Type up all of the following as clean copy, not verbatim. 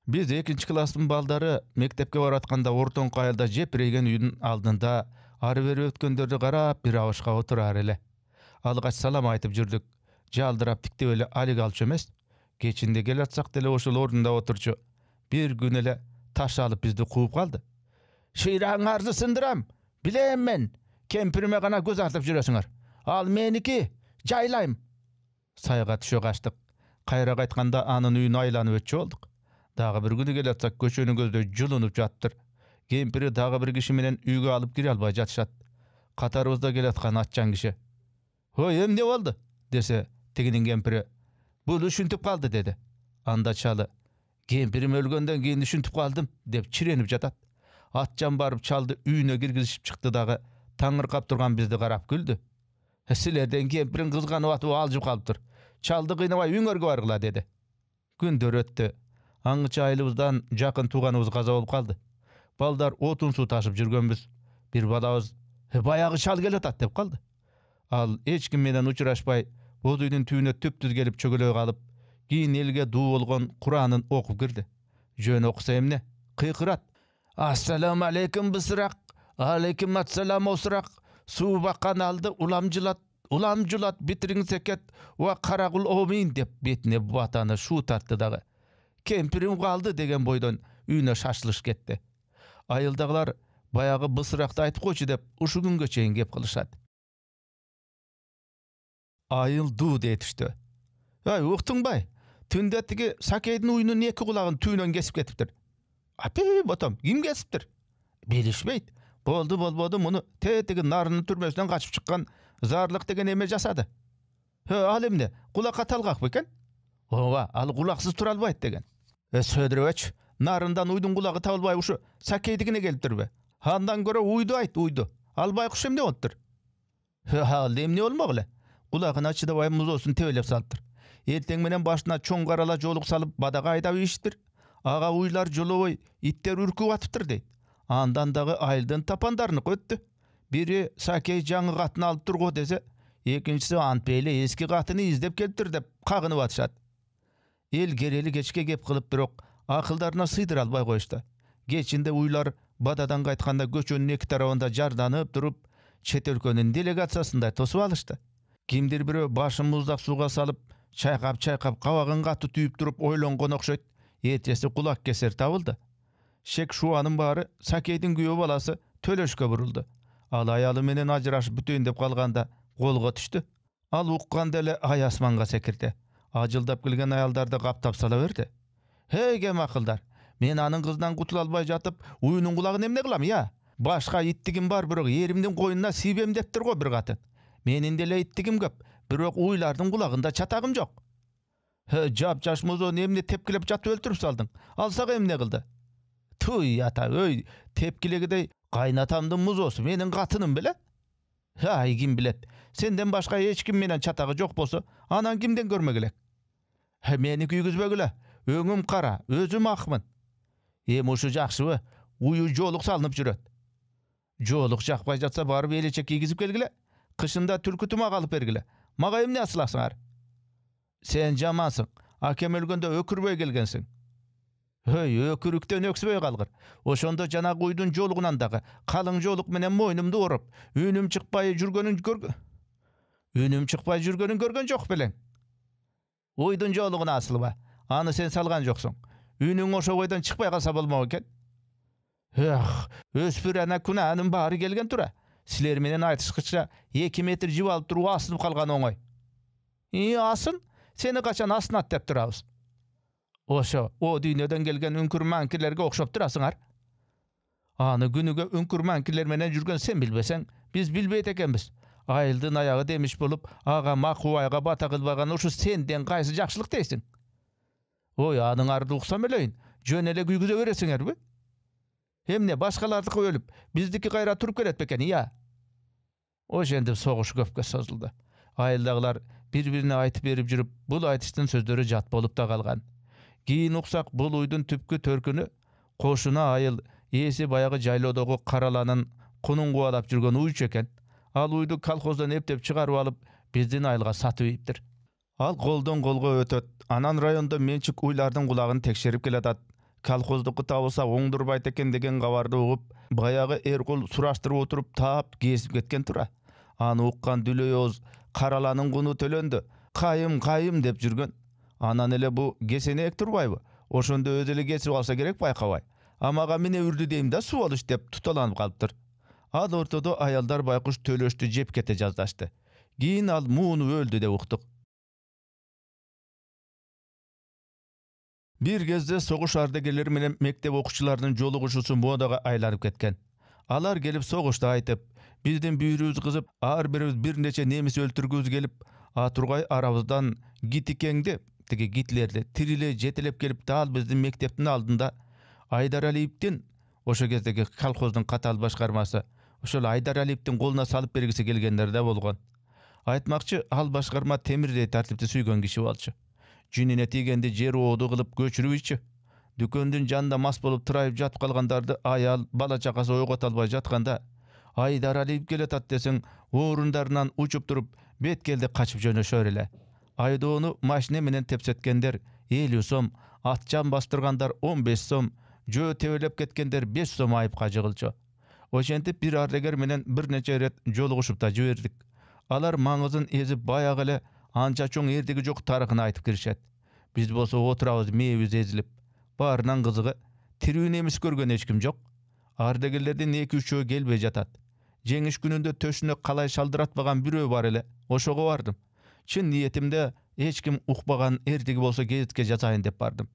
Biz 2-класстын балдары мектепке баратканда ортоңку айылда жепиреген үйдүн алдында ары бери өткөндөрдү карап бир абышка отурар эле. Алгач салам айтып жүрдүк. Жалдырап тиктеп эле алик алчу эмес. Кечинде келатсак деле ошол ордунда отурчу. Бир күн эле таш алып бизди кууп калды. Шыйраңарды сындырам. Билем мен. Кемпириме гана көз артып жүрөсүңөр. Ал меники. Жайлайм. Сайга түшө качтык. Кайра кайтканда анын үйүнө айланып өтчү болдук. Дагы бир күнү келатсак көчөнүн көздөй жулунуп жаттыр. Кемпири дагы бир киши менен үйгө алып кире албай жатышат. Катарыбызда келаткан атчан киши. «Ой, эмне болду?» десе, тигинин кемпири. «Бул ушинтип калды» деди. Анда чалы. «Кемпирим өлгөндөн кийин ушинтип калдым» деп чиренип жатат. Атчан барып чалды үйүнө киргизип чыкты дагы таңыркап турган бизди карап күлдү. «Силерден кемпирин кызганып атып алжып калыптыр. Чалды кыйнабай үйүңөргө баргыла» деди. Күндөр өттү. Аңчы айылыбыздан жакын тууганыбыз каза болуп калды. Балдар отун суу ташып жүргөнбүз. Бир балабыз «Баягы чал келатат» деп калды. Ал эч ким менен учурашпай, боз үйдүн түбүнө түптүз келип чөгөлөй калып, кийин элге дуу болгон Куранын окуп кирди. Жөн окуса эмне? Кыйкырат. «Ассаламу алейкум бысырак, алейкум ассалам осурак, суу баккан алды улам жулат битириңиз экет, ва карагул омин» деп бетине батаны шуу тартты дагы. «Кемпирим калды» деген бойдон үйүнө шашылыш кетти. Айылдагылар баягы бысыракты айтып койчу деп ушу күнгө чейин кеп кылышат. Айыл дуу дейтишти. «Ай, уктуңбай? Түндө тиги Сакейдин уйунун эки кулагын түйүнөн кесип кетиптир». «Апи, ботом, ким кесиптир?» «Билишпейт. Болбоду муну тетиги нарынын түрмөсүнөн качып чыккан Зарлык деген эме жасады». «Ал эмне? Кулакка талгак бекен?» «Ооба, ал кулаксыз тура албайт» деген. «Сөйдүрөбөч, нарындан уйдун кулагы табылбай ушу Сакейдикине келиптирби? Андан көрө уйду айт, уйду. Ал байкуш эмне болуптур?» «Ал эмне болмок эле? Кулагына чыдабай музоосун тебелеп салыптыр. Эртең менен башына чоң карала жоолук салып бадага айдап ийиштир. Ага уйлар жолобой иттер үркүп атыптыр» дейт. Андан дагы айылдын тапандарын өттү. Бири Сакей жаңы катын алып турго десе, экинчиси антпейли эски катыны издеп келиптир деп кагынып атышат. Эл керели кечке кеп кылып бирок акылдарына сыйдыра албай коюшту. Кечинде уйлар бададан кайтканда көчөнүн эки тарабында жарданып туруп, чет өлкөнүн делегациясындай тосуп алышты. Кимдир бирөө башын муздак сууга салып, чайкап кабагын катты түйүп туруп ойлонгон окшойт. Эртеси кулак кесер табылды. Шек шуанын баары Сакейдин күйөө баласы Төлөшкө бурулду. Ал аялы менен ажырашып бүтөйүн деп калганда колго түштү. Ал укканда эле ай асманга секирди. Ажылдап келген аялдарды каптап сала берди. «Эй, кем акылдар, мен анын кызынан кутула албай жатып, уюнун кулагын эмне кылам, я? Башка иттигим бар, бирок эримдин коюнуна сийбем дептир го бир катын. Менин деле иттигим көп, бирок уйлардын кулагында чатагым жок. Жап-жаш музоону эмне тепкилеп жатып өлтүрүп салдың? Алсак эмне кылды?» «Туй ата, өй, тепкилегидей кайнатамдын музоосу менин катыным беле?» «Ай, ким билет? Сенден башка эч ким менен чатагы жок болсо, анан кимден көрмөк элек?» «Мени күйгүзбөгүлө. Өңүм кара, өзүм акмын». «Эми ушу жакшыбы? Уyu жоолук салынып жүрөт». «Жоолук жакпай жатса барып элечек кийгизип келгиле. Кышында түлкү тумак алып бергиле. Мага эмне асыласыңар?» «Сен жамансың. Акем өлгөндө өкүрбөй келгенсиң». «Өй, өкүрүктөн өксүбөй калгыр. Ошондо жанагы уйдун жоолугунан дагы калың жоолук менен мойнумду ороп, үнүм чыкпай жүргөнүн көргөн жок белең?» «Уйдун жоолугуна асылба. Аны сен салган жоксуң. Үнүң ошо бойдон чыкпай калса болмок экен». «Өспүр ана күнөөнүн баары келген тура. Силер менен айтышкыча 2 метр жип алып туруп асынып калган оңой». «Асын? Сени качан асынат деп турабыз?» «Ошо, о дүйнөдөн келген үңкүр манкилерге окшоп турасыңар. Аны күнүгө үңкүр манкилер менен жүргөн сен билбесең, биз билбейт экенбиз. Айылдын аягы демиш болуп, ага макубайга бата кылбаган ушу сенден кайсы жакшылык дейсиң?» «Ой, аныңарды уксам элейин, жөн эле күйгүзө бересиңерби? Эмне, башкалардыкы өлүп, биздики кайра туруп келет бекен, я?» Ошентип согуш көпкө созулду. Айылдагылар бири-бирине айтып берип жүрүп, бул айтыштын сөздөрү жат болуп да калган. Кийин уксак, бул уйдун түпкү төркүнү кошуна айыл ээси баягы жайлоодогу караланын кунун кубалап жүргөн уйчу экен. Ал уйду колхоздон эптеп чыгарып алып, биздин айылга сатып ийиптир. Ал колдон колго өтөт. Анан райондо менчик уйлардын кулагын текшерип келатат. Kolxozdukky tabılsa oňdurbayt eken degen gabardy ugup, bayagy Erkul suraşdyryp oturup tap kesip ketken tura. Any ukkan Düleýoz karalanyň guny tölendi. Kaýym dep jürgen. Anan ele bu gesenek turbayby? Oşonda özü ele geçip alsa gerek baýkabay. Amaga mine ürdü deýim da suwalyş dep tutalanyp galypdyr. Ad ortada aýaldar baýkuş töleşdi jep kete jazdaşdy. Giyin al muunu öldü de ukdyk. Bir gezde soğuş ardageleri menen mektep okuçylarynyň joluguşusy modaga aýlanyp ketken. Alar gelip soğuşda aýtyp, bizden büýrübüz gyzyp, ar birimiz bir neçe nemis öldürgüz gelip, aturgay arabızdan gitikeňdi, tigi gitlerdi, tirile jetelep gelip dal bizdin mekteptin aldında Aydar Aliýewden, oşo gezdeki kolxozdun katal başgarmasy, oşol Aydar Aliýewden goluna salyp bergisi gelgenler de bolgan. Aýtmakçy, al başgarma temirde tartipde süýgen kişi bolçy. Jünine tigende jer odu kılıp göçürüp içi. Düköndün janında mas bolup tırayıp jatıp kalgandardy ayal, bala çakası oýgat albay jatkanda Aydar Aliýew geletat desen orundarынан uçup durup betkelde kaçıp jönöşör ele. Aýdony maşine menen tepsetkender 50 som, atjan bastırgandar 15 som, jö tebelep ketkenler 5 som aýyp kajygylçy. Oşentip bir ardeger menen bir neçe ret joluguşup da jüberdik. Alar maňyzyn ezip bayagy ele ança çoň erdigi jok tarahyny aýtyp girişet. Biz bolsa oturabız meýüz ezilip. Barынан gyzygy, tirüň emis görgen hiç kim jok. Ardegellerden 2-3 gelbej jatat. Jeňiş gününde töşüne kalay şaldyratmagan birөө bar ele. Oşoga bardym. Çyn niýetimde hiç kim ukmagan erdigi bolsa gezetke jazaýyn dep bardym.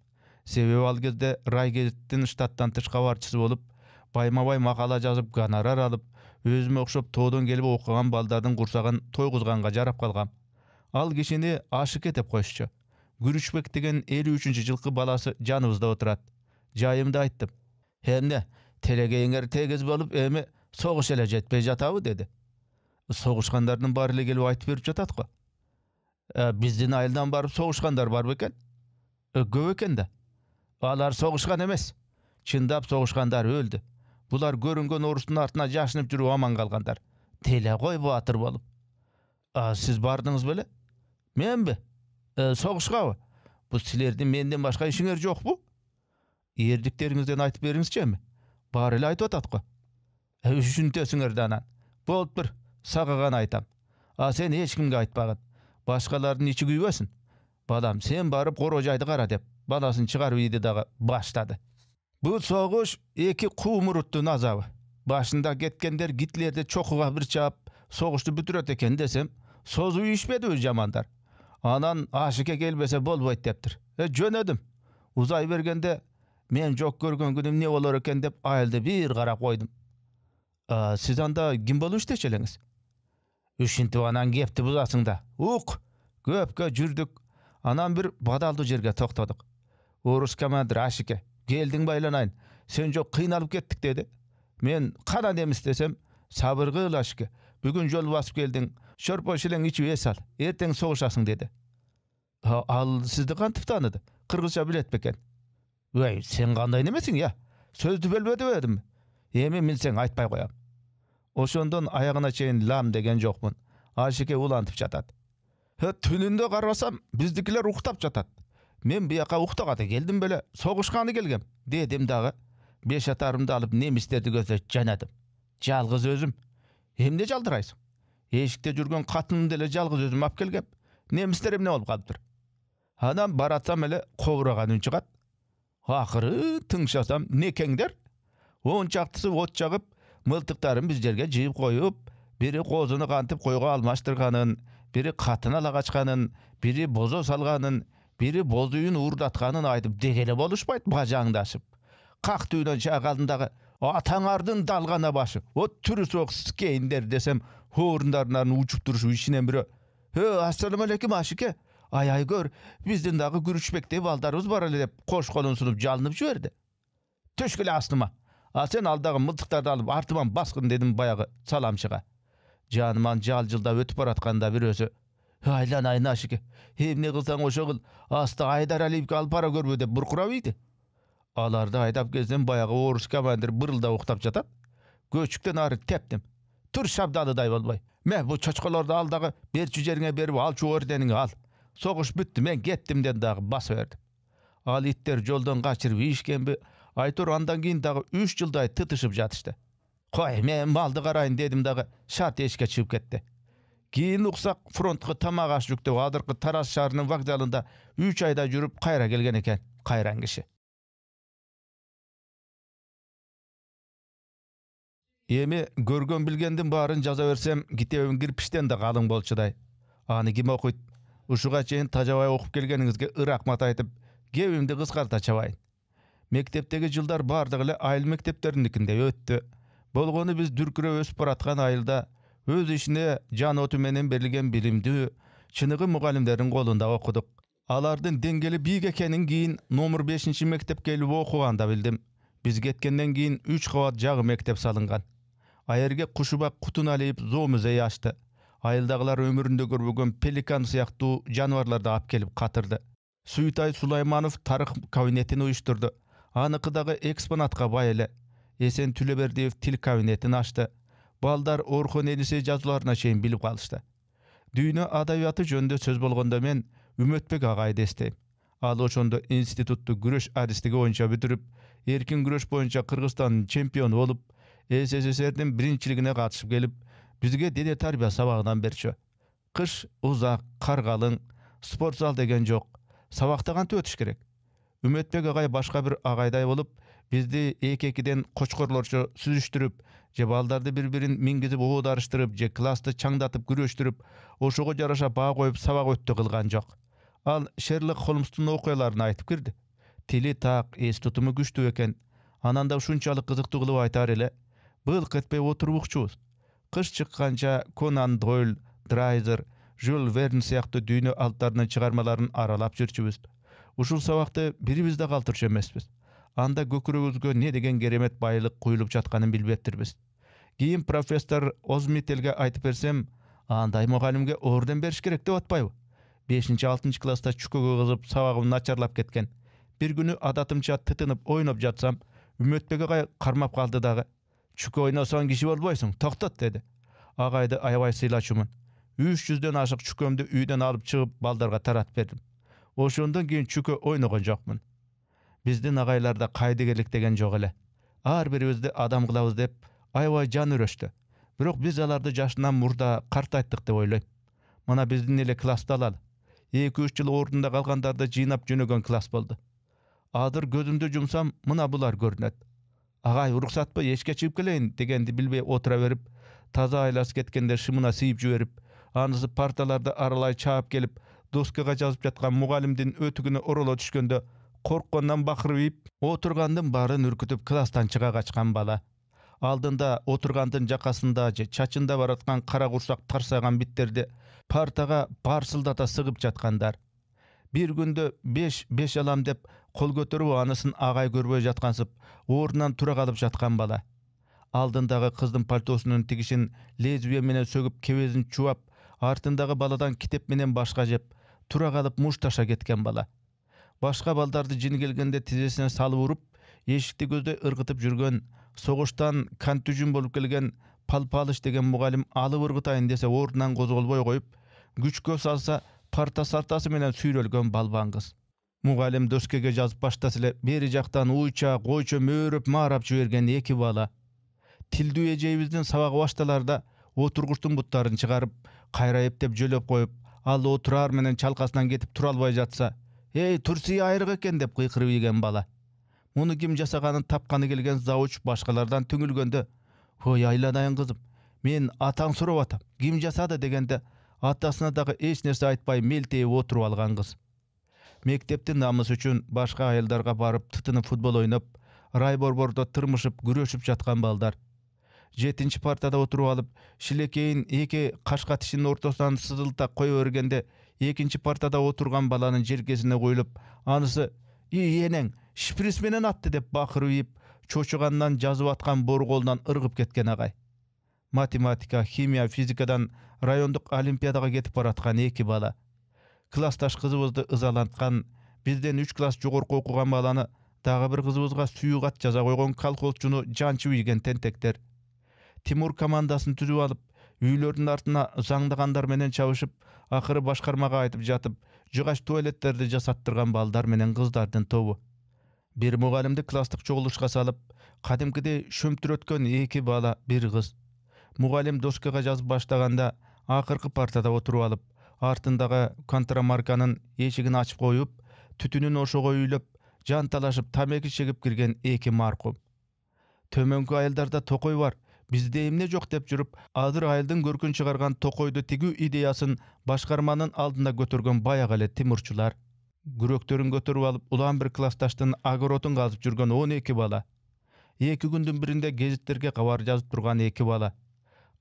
Sebebi al gezde ray gezetden ştatdan tyş gabarçysy bolup, baýma-baý makala jazyp gonorar alyp, özüme okşop toğdan gelip okugan baldardan kursagan toyguzganga jarap kalgam. Al kişini aşık etip koşçu. Gürüşbek degen 53-nji jylky balası janybızda oturat. Jaýymda aýtdym. Hemne, telegeýiňer tegez bolup emi soğuş ele jetpej jataby dedi. Soğuşkandardyň bary ele gelip aýtyp berip jatat go. Bizdin aýyldan baryp soğuşkandar bar beken? Göp eken de. Alar soğuşkan emes. Çındap soğuşkandar öldü. Bular görüngen orustun artına jaşynyp jürüp aman kalgandar. Tele koy batır bolup. Siz bardyňyz bele? Menbi? Soğuşgaby? Bu silerden menden başka işiňer jok bu? Erdikteriňizden aýtyp beriňizçemi? Bar ele aýtyp atatgo. Üçüntesiňer danan. Bolupdyr, sagagan aýtam. Sen hiç kimge aýtpagyn. Başgalardyň içi güýbesin. Balam, sen barıp gorojaýdy gara dep, balasyny çygaryp ýedi daga başlady. Bu soğuş iki kumurutdun azabı. Başında getkenler gitlerde çokuğa bir çap soğuştu bütüret eken desem, sozu işmedi öz jamandar. Anan aşıke gelbese bolboýt depdir. Jönödüm. Uzay bergende men jok görgen günüm ne bolar eken dep aýalda bir garap koydum. Siz anda kim bolup işleçeleňiz? Üçinti anan gepti buzasyňda. Köpke jürdük. Anan bir badaldy jerge toktadyk. Orus komandir aşıke. Geldiň baýlanaýyn. Sen jok kıynalyp ketdik dedi. Men kana demis desem, sabır kıl aşky. Bugün jol basyp geldiň. Şorpo şileň içip esal. Erteň soğuşasyň dedi. Al sizdi kantyp tanydy. Kırgızça biletbeken. Sen kandaý nemesiň ya? Sözdü belbedi edim. Emi milseň aýtpay goýam. Oşondan ayagyna çeýin lam degen jokmun. Aşyke ulantyp jatat. Tününde garasam bizdikiler uktap jatat. Men bu ýaka uktagada geldim bele, soğuşkany gelgem, dedim dağı. 5 atarymdy alyp nemislerdi gözlep janadym. Jalgyz özüm. Hemde jaldyraýsyň? Eşikde jürgen katynymdy ele jalgyz özüm ap kelgem. Nemisler emne bolup galypdyr. Adam baratsam ele kowragan ün çygat. Ahyry tyňşasam nekeňder? On çaktysı ot jagyp, myltyklarym biz jerge jyýyp goýup, biri gozuny kantyp koýga almaşdyrganyn, biri katyna ala kaçkanyn, biri bozo salganyn, biri bozuýun uğurdatganyn aýdyp degele boluşmaýt bajaňdaşyp. Kak tüýden çagalyndagy ataňardyn dalgana başı. O türü soğuk skeýinler desem, horundaryndan uçup duruşu işinen biri. Assalamu alaykum aşyke. Ay gör, bizden dagy gürüşbekde baldarybız bar ele dep koş golun sunup jalnyp jüberdi. Töşküle aslyma. Sen aldagy myltyktарды alyp artyman baskyn dedim bayagy salamçyga. Janyman jaljylda ötüp baratkanda bir özü. Aýlanaýyn aşyke. Hemne kılsaň oşo kıl. Asta Aydar Aliýewke al para görbe dep burkurap ýydy. Alarda aýdap gezden bayagy orus komandir bırylda uktap jatat. Göçükden ary tepdim. Tur şabdalyday bolboy. Men bu çoçkolardy aldagy berçi jeriňe berip al şu ordeniňi al. Soğuş bütdi, men getdim den dagy bas berdim. Al itler joldan kaçırıp işkenbi, aytor andan keyin dagı 3 yılday tıtışıp jatıştı. Koy, men maldy garayın dedim dagı şart eşike çıkıp ketdi. Keyin uksak frontga tamak aşypdy, adyrky Taraz şahrynyň wagzalynda 3 ayda jürüp kayra gelgen eken, kayran kişi. Emi görgön bilgendin barın jaza bersem, gitebim girpişten de galyň bolçuday. Any kim okuyt? Uşuga çeyin tajabay okup gelgeningizge ırahmat aytyp, gebimdi kyskarta çabaýyn. Mektepdegi jyllar bardygy ele aýl mekteplerindikinde ötdü. Bolgony biz dürküre ösüp baratgan aýylda öz işine jan otu menen berilgen bilimdi, çynygy mugallimleriň golunda okuduk. Alardyn dengeli biýik ekeniň keyin nomer 5-nji mektepke gelip okuganda bildim. Biz getkenden keyin 3 kawat jagy mektep salyngan. Aýerge kuşubak kutun alyp zomuze ýaşdy. Aýyldagylar ömüründe görbegen pelikan syýakty janawarlарды ap kelip katyrdy. Suýtay Sulaymanow taryh kabinetini uýuşturdy. Anykdagy eksponatga baý ele. Esen Tüleberdiýew til kabinetini açdy. Baldar Orhon Elise жазularyna çeyin bilip galyşdy. Düýne adabiýaty jönde söz bolgonda men Ümetbek agaýdy esleýim. Al oşonda instituttu güreş artistligi boýunça bitirip, erkin güreş boýunça Kırgızstanyň çempionu bolup, SSSR'nin birinçiligine gatyşyp gelip, bizge dede tarbiýa sabagydan berçi. Kış uzak, kargalyň, sport zal degen jok. Sabakda gantip ötüş gerek. Ümetbek agay başga bir agaýday bolup, bizdi eki-ekiden koçkorlorça süzüşdürüp, je baldарды bir-birin mingizip oğudarıştırıp, je klasty çaňdatyp güreşdirip, oşoga jaraşa bağ koyup sabak öttü kılgan jok. Al Sherlock Holmes'tun okuýalaryny aýtyp girdi. Tili tak, es tutumy güçlü eken, ananda şunçalyk gyzykdy gylyp aýtar ele, bylk etpey oturupçubuz. Kış çykkança Conan Doyle, Dreiser, Jules Verne syýakty düýne altlarynyň çygarmalaryny aralap jürçübüz. Uşul sabakda biribizde galtyrçy emesmiz. Anda göküregizge ne degen geremet baýlyk kuýulup jatkanyny bilbetdirbiz. Keyin professor Ozmitelge aýtyp bersem, anday mugallimge ordan beriş gerek dep atpaýby. 5-6 klasta çüköge gyzyp sabagym naçarlap ketken. Bir günü adatymça tytynyp oýnap jatsam, Ümetbek agay karmap kaldy dagy. Çüke oýnasaň kişi bolboýsun, toktat dedi. Agaydy aýabay sylaçymyn. 300den aşyk çükömdi üýden alyp çygyp baldarga tarat berdim. Oşondan keyin çüke oýnagan jokmyn. Bizdin agaýlarda kaýdygelik degen jok ele. Ar biribizdi adam kılabız dep aýabay jan üreşdi. Birok biz alarda jaşyndan murda kartaýtdyk dep oýlaým. Mana bizdin ele klasta alaly. 2-3 ýyl ordunda kalgandarda jynap jönögen klas boldy. Adyr gözümde jumsam mına bular görnet. Agay ruhsatpa eşke çykyp geleýin degendi bilbey otura berip, taza aýlas ketkende şymyna syýyp jüberip, anysy partalarda aralay çaap gelip, doskaga жазып жаткан mugallimdin ötügüne orala düşkende korkkandan bakyryp, oturgandyn baryn ürkütüp klastan çyga kaçkan bala. Aldynda oturgandyn jakasynda je çaçynda baratkan kara gursak tarsagan bitterdi partaga barsıldata sygyp jatkandar. Bir günde 5 alam dep kol götürüp anysyn agay görböy jatkansyp, orundan tura kalıp jatkan bala. Aldyndagy kızdın paltosunun tigişin lezbiye menen sögüp kebezin çuwap, artyndagy baladan kitep menen başga jep, tura kalıp muş taşa ketken bala. Başka baldardy jini gelgende tizesine salıp urup, eşikti gözde ırgıtıp jürgen, soğuştan kantüjün bolup gelgen Palpalyş degen mugallim alyp ırgıtaýyn dese orundan gozgolboy goýup, güçkö salsa parta sartasy menen süýrelgen balban kız. Mugallim döskege жазып baştasyle beri jaktan uýça, goýça möörüp marap jübergen eki bala. Tildi ejebizden sabak baştalarda oturguştun butlaryny çygaryp, kaýraýyp dep jölep goýup, al oturar menen çalkasынан ketip tura alбай jatsa, "Ey, tursiýy aýryk eken" dep gıйkıryp ýegen bala. Muny kim jasaganyny tapkany gelgen zawuç başgalardan tüňülgende, "Hoy aýlanaýyn kızım, men ataň sorap atam, kim jasady" degende, atasyna dagы eç nerse aýtpay melteyip oturup algan kız. Mektepde namys üçin başga aýaldarga baryp tytynyp futbol oýnap, rayborborda tırmyşyp güreşip jatkan baldar. 7-nji partada oturup alyp, şilekeýin eki kaşka tişiniň ortasynan sızylta koýup bergende, 2-nji partada oturgan balanyň jerkesine goýulyp, anysy "Ey eneň, şpris menen atdy" dep bakyryp, çoçugandan жазып atkan boru golundan ırgıp ketken agay. Matematika, himiya, fizikadan rayonduk olimpiadaga ketip baratkan eki bala. Klastaş kızыбызды ızalantkan, bizden 3 klas jogorku okugan balany daga bir kızыбызга süýgat jaza koygon kolxozçuny jançyp ýygen tentekler. Timur komandasyny tüzüp alyp, Үйлөрдүн артына заңдагандар менен чабышып, акыры башкармага айтып жатып, жыгач туалеттерди жасаттырган балдар менен кыздардын тобу. Бир мугалимди класстык чогулушка салып, кадимкидей шөмтүрөткөн эки бала, бир кыз. Мугалим доскага жазып баштаганда, акыркы партада отуруп алып, артындагы контрамарканын эшигин ачып коюп, түтүнүн ошого үйлөп, жанталашып тамеки чегип кирген эки маркум. Төмөнкү айылдарда токой бар, бизде эмне жок деп жүрүп, азыр айылдын көркүн чыгарган токойду тигүү идеясын башкарманын алдында көтөргөн баягы эле тимурчулар. Күрөктөрүн көтөрүп алып, улам бир классташтын огородун казып жүргөн 12 бала. 2 күндүн биринде гезиттерге кабар жазып турган 2 бала.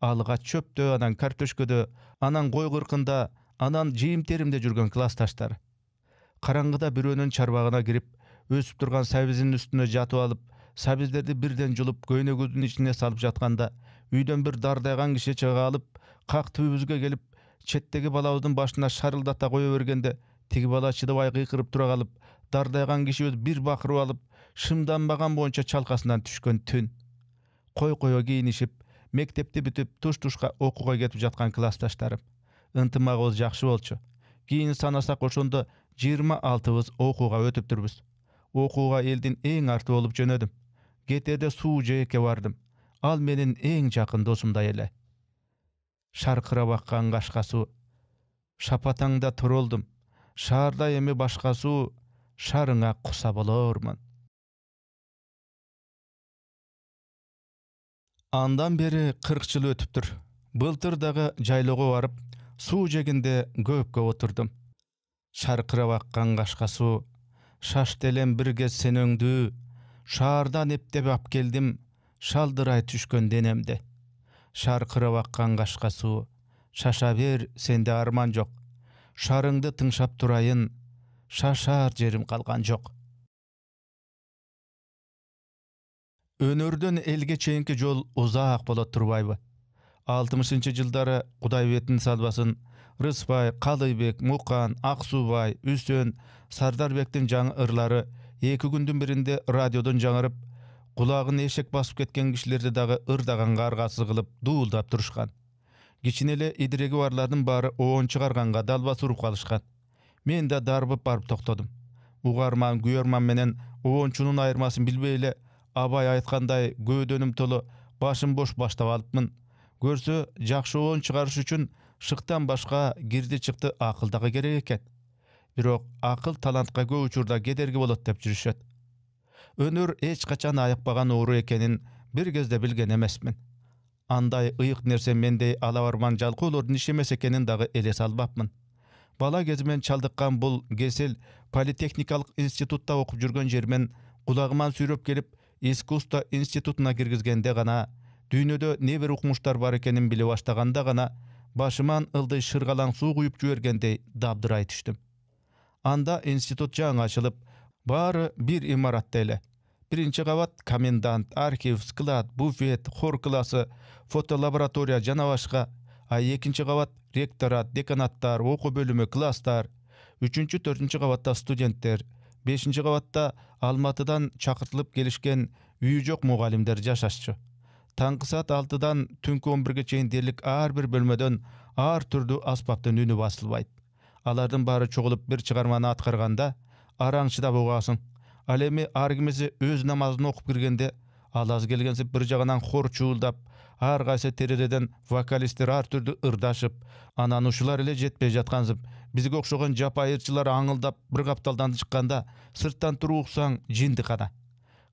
Алга чөптө, анан картөшкөдө, анан кой кыркында, анан жыйым теримде жүргөн классташтар. Караңгыда бирөөнүн чарбагына кирип, өсүп турган сабиздин үстүнө жатып алып, сабиздерди бирден жулуп, көйнөгүздүн ичине салып жатканда, үйдөн бир дардайган киши чыга алып, как түбүбүзгө келип, четтеги балабыздын башына шарылдата кое бергенде, тиги бала чыдабай кыйкырып тура калып, дардайган кишибиз бир бакырып алып, шымданбаган боюнча чалкасынан түшкөн түн. Кой-койо кийинишип, мектепти бүтүп, туш-тушка окууга кетип жаткан классташтарым. Ынтымагыбыз жакшы болчу. Кийин санасак ошондо 26быз окууга өтүптүрбүз. Окууга элдин эң арты болуп жөнөдүм. Кетерде суу жээкке бардым. Ал менин эң жакын досумдай эле. Шаркырап аккан кашка суу. Шапатаңда турулдум. Шаарда эми башка суу, шарыңа куса болормун. Андан бери 40 жыл өтүптүр. Былтыр дагы жайлоого барып, суу жегинде көпкө отурдум. Шаркырап аккан кашка суу, шашты элем бир кез сен өңдүү, шаардан эптеп ап келдим, шалдырай түшкөн денемди. Шаркырап аккан кашка суу, шаша бер, сенде арман жок. Шарыңды тыңшап турайын, шашар жерим калган жок. Өнөрдөн элге чейинки жол узак болот турбайбы? 60-жылдары Кудайбектин салбасын, Рыспай, Калыйбек, Мукан, Аксубай, Үсөн, Сардарбектин жаңы ырлары 2 күндүн биринде радиодон жаңырып, кулагын эшек басып кеткен кишилерди дагы ырдаган каргасы кылып дуулдап турушкан. Кичине эле идиреги барлардын баары оон чыгарганга далбас уруп калышкан. Мен да дарбып барып токтодум. Угарман, күйөрман менен оончунун айырмасын билбей эле, Абай айткандай көөдөнүм толо, башым бош баштап алыпмын. Көрсө, жакшы оон чыгарыш үчүн шыктан башка кирди чыкты акыл дагы керек экен. Бирок акыл талантка көп учурда кедерги болот деп жүрүшөт. Өнөр эч качан айыкпаган оору экенин бир кезде билген эмесмин. Андай ыйык нерсе мендей ала барман жалкоолордун иши эмес экенин дагы элес албапмын. Бала кезимен чалдыккан бул кесел политехникалык институтта окуп жүргөн жермен кулагыман сүйрөп келип, искусство институтуна киргизгенде гана, дүйнөдө не бир укмуштар бар экенин биле баштаганда гана, башыман ылдый шыргалаң суу куюп жибергендей дабдырай түштүм. Анда институт жаңы ачылып, баары бир имаратта эле. Биринчи кабат комендант, архив, склад, буфет, хор классы, фотолаборатория жана башка. А экинчи кабат ректорат, деканаттар, окуу бөлүмү, класстар. Үчүнчү, төртүнчү кабатта студенттер. Бешинчи кабатта Алматыдан чакыртылып келишкен үйү жок мугалимдер жашашчу. Таңкы саат 6-дан түнкү 11-ге чейин дерлик ар бир бөлмөдөн ар түрдүү аспаптын үнү басылбайт. Алардын баары чогулуп бир чыгарманы аткарганда, араң чыдап угасың. Ал эми ар кимиси өз намазын окуп киргенде, ал аз келгенсип бир жагынан хор чуулдап, ар кайсы терезеден вокалисттер ар түрдүү ырдашып, анан ушулар эле жетпей жаткансып, бизге окшогон жапайы ырчылар аңылдап бир капталдан чыкканда, сырттан туруп уксаң жиндикана.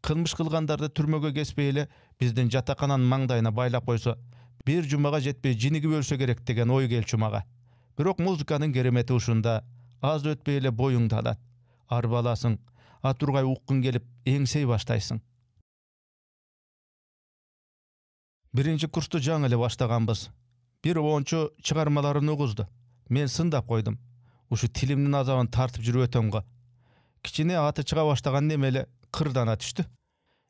Кылмыш кылгандарды түрмөгө кеспей эле биздин жатакананын маңдайына байлап койсо, бир жумага жетпей жинигип өлсө керек деген ой келчү мага. Бирок музыканын керемети ушунда, аз өтпөй эле боюңду алат. Арбаласың, атургай уккун келип, эңсей баштайсың. Биринчи курсту жаңы эле баштаганбыз. Бир оончу чыгармаларын угузду. Мен сындап койдум. Ушу тилимдин азабын тартып жүрүп өтөм го. Кичине аты чыга баштаган неме эле кырдана түштү.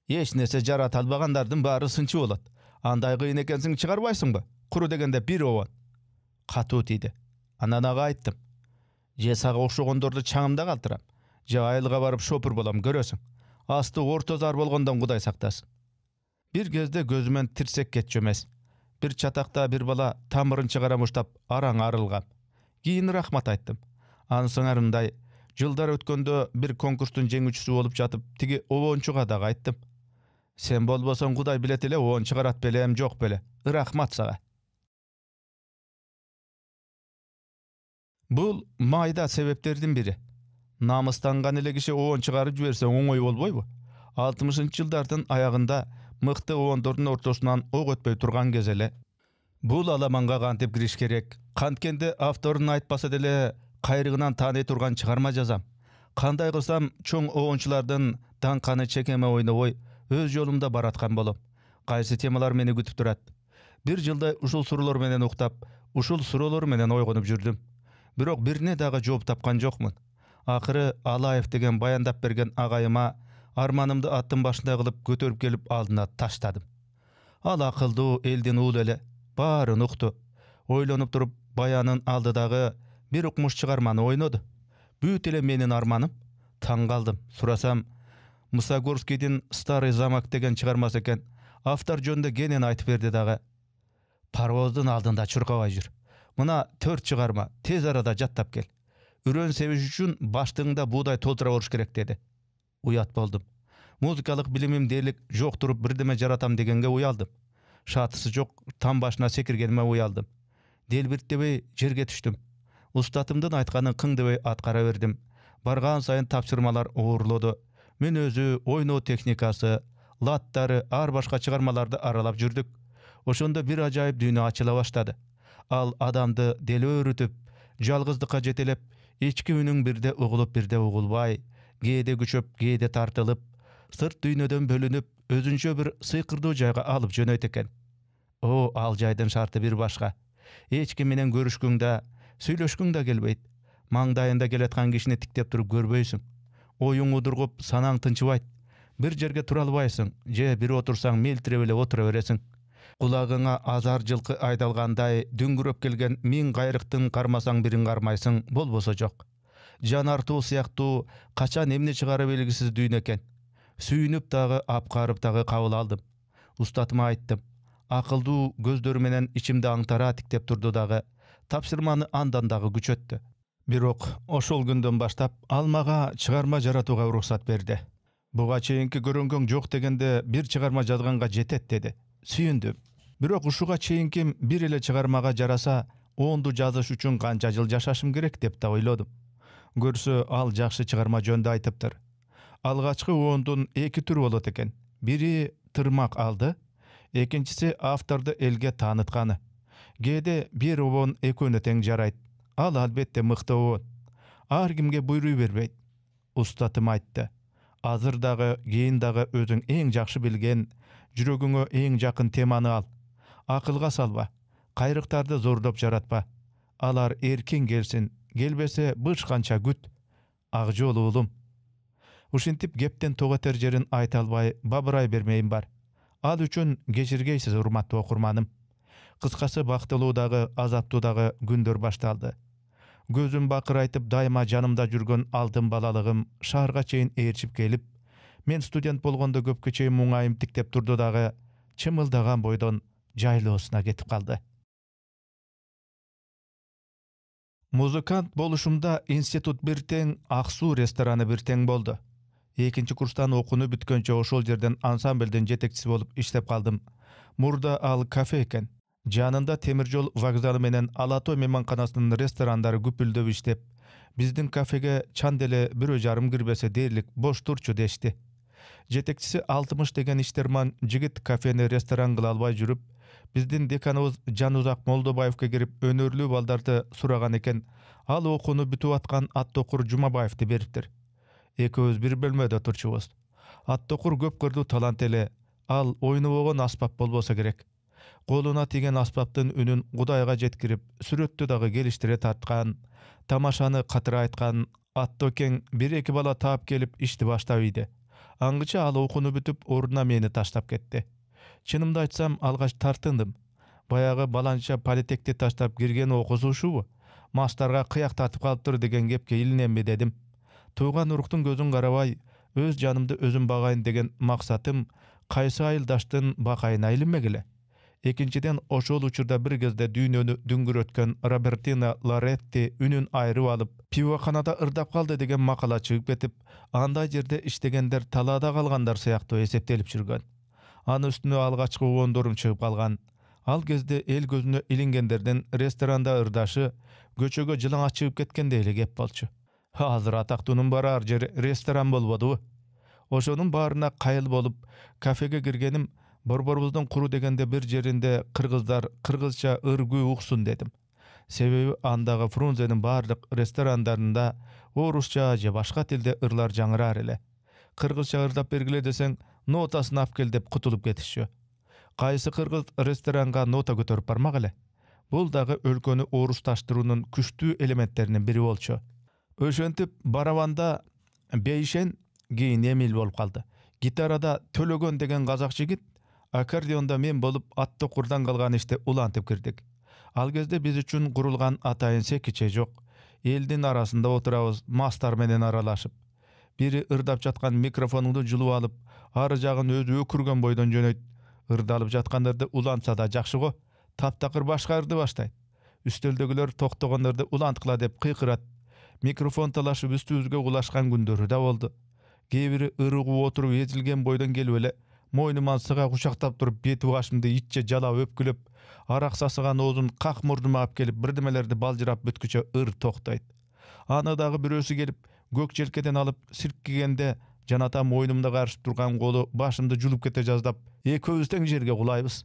Эч нерсе жарата албагандардын баары сынчы болот. Андай кыйын экенсиң чыгарбайсыңбы? Куру дегенде бир оон. Катуу тийди. Анан ага айттым. Же сага окшогондорду чаңымда калтырам. Же айылга барып шопур болом, көрөсүң. Асты орто зар болгондон Кудай сактасын. Бир кезде көзүмөн тирсек кетчү эмес. Bir çatakta bir bala tamırın çıgaramuştap araň arylgam. Giyin rahmat aytdym. Ansyňarynday jyldar ötkönde bir konkurstun jeňiçisi bolup jatyp tigi owonçuga da gaýtdym. Sen bolbosaň Hudaý bilet ele owon çıgarat belem jok bele. Rahmat saga. Bul maýda sebeplerden biri. Namystangan ele kişi owon çıgaryp jüberse oňoý bolboýby? 60-njy ýyllardan aýagynda mykty owonlaryň ortasynan ok ötpey turgan gezele. Bul alamanga gantip giriş gerek. Kantkende awtorun aýtbasa dele kayrygyndan tany turgan çıgarma jazam. Kanday kılsam çoň owonçulardan dankany çekeme oýnaboy öz ýolumda baratkan bolam. Gaýsy temalar meni gütüp durat. Bir ýylda uşul surular menen uktap, uşul surular menen oýgonyp jürdüm. Birok birine daga joop tapkan jokmun. Akyry Alaýew degen bayandap bergen agaýyma armanymdy attym başynda kılıp götürüp gelip aldyna taşdadym. Al akyldy elden uul ele bary nuktu. Oýlanyp durup bayanın aldydagy bir ukmuş çıgarmany oýnady. Büyüt ele menin armanım. Taň galdym. Surasam Musagorskiýden Stary Zamak degen çıgarmas eken. Awtor jönde genen aýtyp berdi daga. Parwozdun aldynda çurkabay jür. Muna 4 çıgarma tez arada jattap gel. Ürön seviş üçin başlygyňda buğday toltura boruş gerek dedi. Uyat boldum. Muzikalyk bilimim delik jok durup birdeme jaratam degenge uyaldym. Şatysy jok tam başına sekirgenime uyaldym. Delbirtdebey jerge düşdüm. Ustatymdan aýtkanyny kıňdybey atkara berdim. Bargan sayın tapşyrmalar owurlady. Men özü oýno teknikasy, lattary, ar başga çıgarmalarda aralap jürdük. Oşonda bir ajaýyp dünýä açyla başlady. Al adamdy deli öýrütüp, jalgyzdykka jetelep, içki ünüň birde ugulup birde ugulbay, gede güçüp, gede tartylyp, sırt dünýeden bölünüp, özünçe bir sykyrdy jaýga alyp jönöýt eken. O al jaýdan şarty bir başga. Hiç menen görüşgüňde, süýleşgüňde gelbeyt. Maňdaýynda geletgan kişini tiktep durup görbeýsiň. Oýuň udurgup, sanaň tynçybaýt. Bir jerge tura albaýsyň, je bir otursaň meltirep ele otura beresiň. Kulagyňa azar jylky aýdalganday düngürep gelgen min gaýrykdyň karmasaň birin garmaýsyň, bolbosa jok. Janartuu syýakty kaçan emne çygara belgisiz düýn eken. Süýnüp dagы apgaryp dagы kabul aldym. Ustatyma aýtdym. Akyldy gözleri menen içimde aňtara tiktep durdu dagı. Tapşyrmany andan dagı güçötdü. Birok oşol günden başlap almaga çıgarma jaratuga ruhsat berdi. Buga çeýinki görüngöň jok degende bir çıgarma jazganga jetet dedi. Süýündüm. Birok uşuga çeýinkim bir ele çıgarmaga jarasa, ondu jazyş üçin kança jyl jaşaşym gerek dep da oýladym. Görsö al jakşı çıgarma jönde aýtypdyr. Algaçky ondun 2 tür bolat eken. Biri tırmak aldı, ekinçisi awtordy elge tanıtkany. Gede bir owon eköne teň jaraýt. Al albette mykty owon. Ar kimge buýruy berbeýt. Ustatym aýtdy. Azır dagı, giyin dagı özüň eň jakşy bilgen, jüregiňe eň jakyn temany al. Akylga salba. Kayryktardy zordop jaratpa. Alar erkin gelsin, gelbese bıçkança güt. Agjol oğlum. Uşintip gepten togater jerin aýta albay, babyray bermeýim bar. Al üçin geçirgeysiz urmatly okurmanım. Kıskası baktıluğdağı, azaplıdağı gündür baştaldı. Gözüm bakıraýtyp daima janymda jürgen altın balalığım şaharga çeyin eğirçip gelip, men student bolgonda köpke çeyin muňaýym tiktep durdu dağı, çymyldagan boýdan jaýlosuna getip kaldı. Muzikant boluşumda institut bir teň, Aksu restorany bir teň boldu. Ekinci kurstan okunu bütkönçe oşol jerden ansambelden jetekçisi bolup işlep kaldym. Murda al kafe eken. Janında temirjol vokzaly menen Alatoy mehmankanasynyň restorandary güpüldöp işlep, bizdin kafege çandele 1,5 girbese derlik boş turçu deşti. Jetekçisi 60 degen işlerman jigit kafeni restoran kıla albay jürüp, bizdin dekanыбыз Januzak Moldobaевke girip önörlүү baldardy suragan eken, al okunu bütüp atkan Attokur Jumabaevdi beripdir. Ekөөz bir bölmede turçubuz. Attokur köp gördü talant ele, al oýnabogan asbap bolbosa gerek. Koluna tigen asbaptın ünün Gudayga jetkirip, süröttü dagı geliştire tartkan, tamaşany katyra aýtkan, Attoken bir eki bala taap gelip işti başlaýdy. Aňgyça al okunu bütüp oruna meni taşlap ketdi. Çynymdy aýtsam algaç tartındym. Bayağı balança politekti taşlap girgen okuzuşu, mastarga kıyak tartıp kalıptır degen gepke ilinenmi dedim. Tuğan uruktun gözün karabay, öz janımды özüm bagayın degen maksatım, kaysı ayıldaştın bakayına ilinmegile. Ekinçiden oşol uçurda bir gezde dünyönü düngürötken Robertina Loretti ünün ayrı alıp pivoxanada ırdap kaldı degen makala çıkıp ketip, anda jerde iştegenler talada kalgandar sayaktoo eseptelip жүрgөн. Anı üstüne algaçkı ondorum çıkıp kalgan. Al gezde el gözüne ilingenderden restoranda ırdaşı göçögө жылаңа çıkıp ketken deyle gep bolçu. Hazır ataktunun barar jeri restoran bolbodu. Oşonun barına kayıl bolup kafege girgenim, borborbuzdan kuru degende bir jerinde kırgızlar kırgızça ırgü uksun dedim. Sebebi andağı Frunze'nin barlık restoranlarında orusça je başka tilde ırlar жаңыrar ele. Kırgızça ırdap bergile deseng notasını apkel dep kutulup ketişiyor. Kayсы kırgız restoranga nota götörüp barmak ele. Bul dağı өлkөнü oruslaştırunun küçtүү elementlerinin biri bolçu. Öşöntüp baravanda Beyşen giyin emil bolup kaldı. Gitarada Tölөгөн degen kazak jigit, akordionda men bolup atты kurdan kalgan işte ulantıp girdik. Al gezde biz üçün kurulgan atayın sekiçe jok. Eldin arasında oturabız mastar menen aralaşıp. Biri ırdap jatkan mikrofonunu julup alıp, arı jagын özü ökürgen boydan jönöйт. Irdalıp jatkandardy ulantsa da jakşı go, taptakır başka ırdı baştayt. Üsteldegiler toktogondарды ulantkla dep kıykırat. Mikrofon talaşıp üstübüzge ulaşkan gündörü da boldu. Gebiri ırıgı oturup ezilgen boydan gelip ele, moynuman sıga kuşaktap durup beti başımda itçe jalap öpkülüp, arak sasıgan ozun kak murduma ap gelip birdimelerdi baljırap bütküçe ır toktayt. Anadağı birösü gelip gök jelkeden alıp sirkkigende janata moynumda karışıp durgan kolu başımda julup kete jazdap, ekөөbüz jerge kulaybız.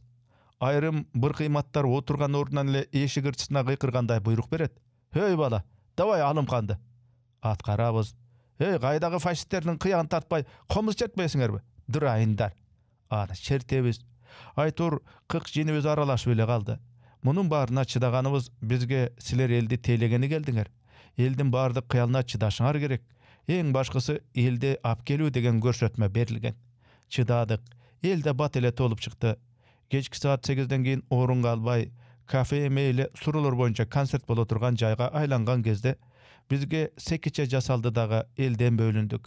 Ayrım bir kıymatlar oturgan ordunan ele eşik ırçısına kıykırganday buyruk beret. Hey bala, davay alım kandı. Atkarabız. Hey, kaydağı faşistlerinin kıyağını tartpay, komuz çertmeyesinger be. Dırayındar. Ana çertebіз. Aytur, 40 jenimiz aralaş böyle kaldı. Munun barına çıdaganımız bizge siler eldi telegeni geldinger. Eldin bardı kıyalına çıdaşınar gerek. En başkası elde apkelü degen görsötme berilgen. Çıdadık. Elde bat ele tolup çıktı. Geçki saat 8'den keyin orun kalbay, kafe emeyle surulur boyunca konsert bol oturgan jayga aylangan gezde bizge sekiçe jasaldı dağı elden bölündük.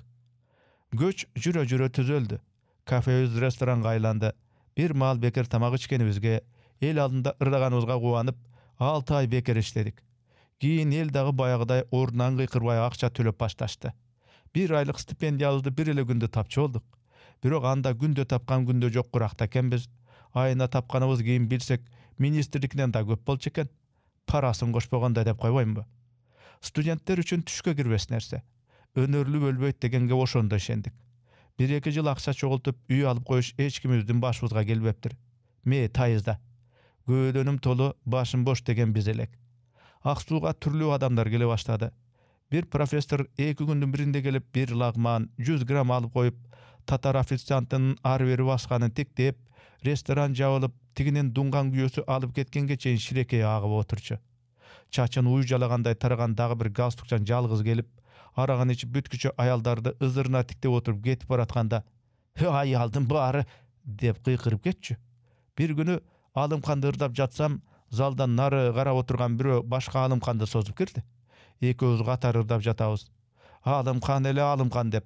Göç jüre tüzöldü. Kafeüz restoran aylandı. Bir mal beker tamak içkenibizge el aldında ırdaganыбызга kuwanıp 6 ay beker işledik. Giyin el dağı bayağıday ordunan kıykırbay akça tölöp başlaştı. 1 aylık stipendiyabızdı bir ele günde tapçı olduk. Birok anda günde tapkan günde jok kurakta kenbiz. Ayına tapkanыбыз keyin bilsek ministrlikten da köp bolçu eken. Paraсын koşpoganda dep koyboymun. Studentler üçün түшкө кирбес нерсе. Önörlü bölbeyt degenge oşonda işendik. 1-2 jyl akça çogultup üy alıp koyuş eçkimizdin başыбызга gelbeptir. Me tayızda. Gödönüm tolu, başım boş degen biz elek. Aksuga türlü adamlar gele başladı. Bir professor 2 gündün birinde gelip bir lagman 100 gram alıp koyup tatar ofitsiantının arveri baskanı tikteyip restoran jabılıp tiginin dungan güyösü alıp ketkenge çeyin şirekeye ağıp oturçu. Çaçın uyu jalaganday taragan dağı bir galstukçan жалгыз gelip aragan içip bütküçü ayaldardı ızırına tiktep oturup getip baratkanda ayaldın bari dep kıykırıp ketçü. Bir günü alımkandı ırdap jatsam zaldan nары karap oturgan biri başka alımkandı sozup kirdi. Ekөөbüz katar ırdap jatabız. Alımkan ele alımkan dep.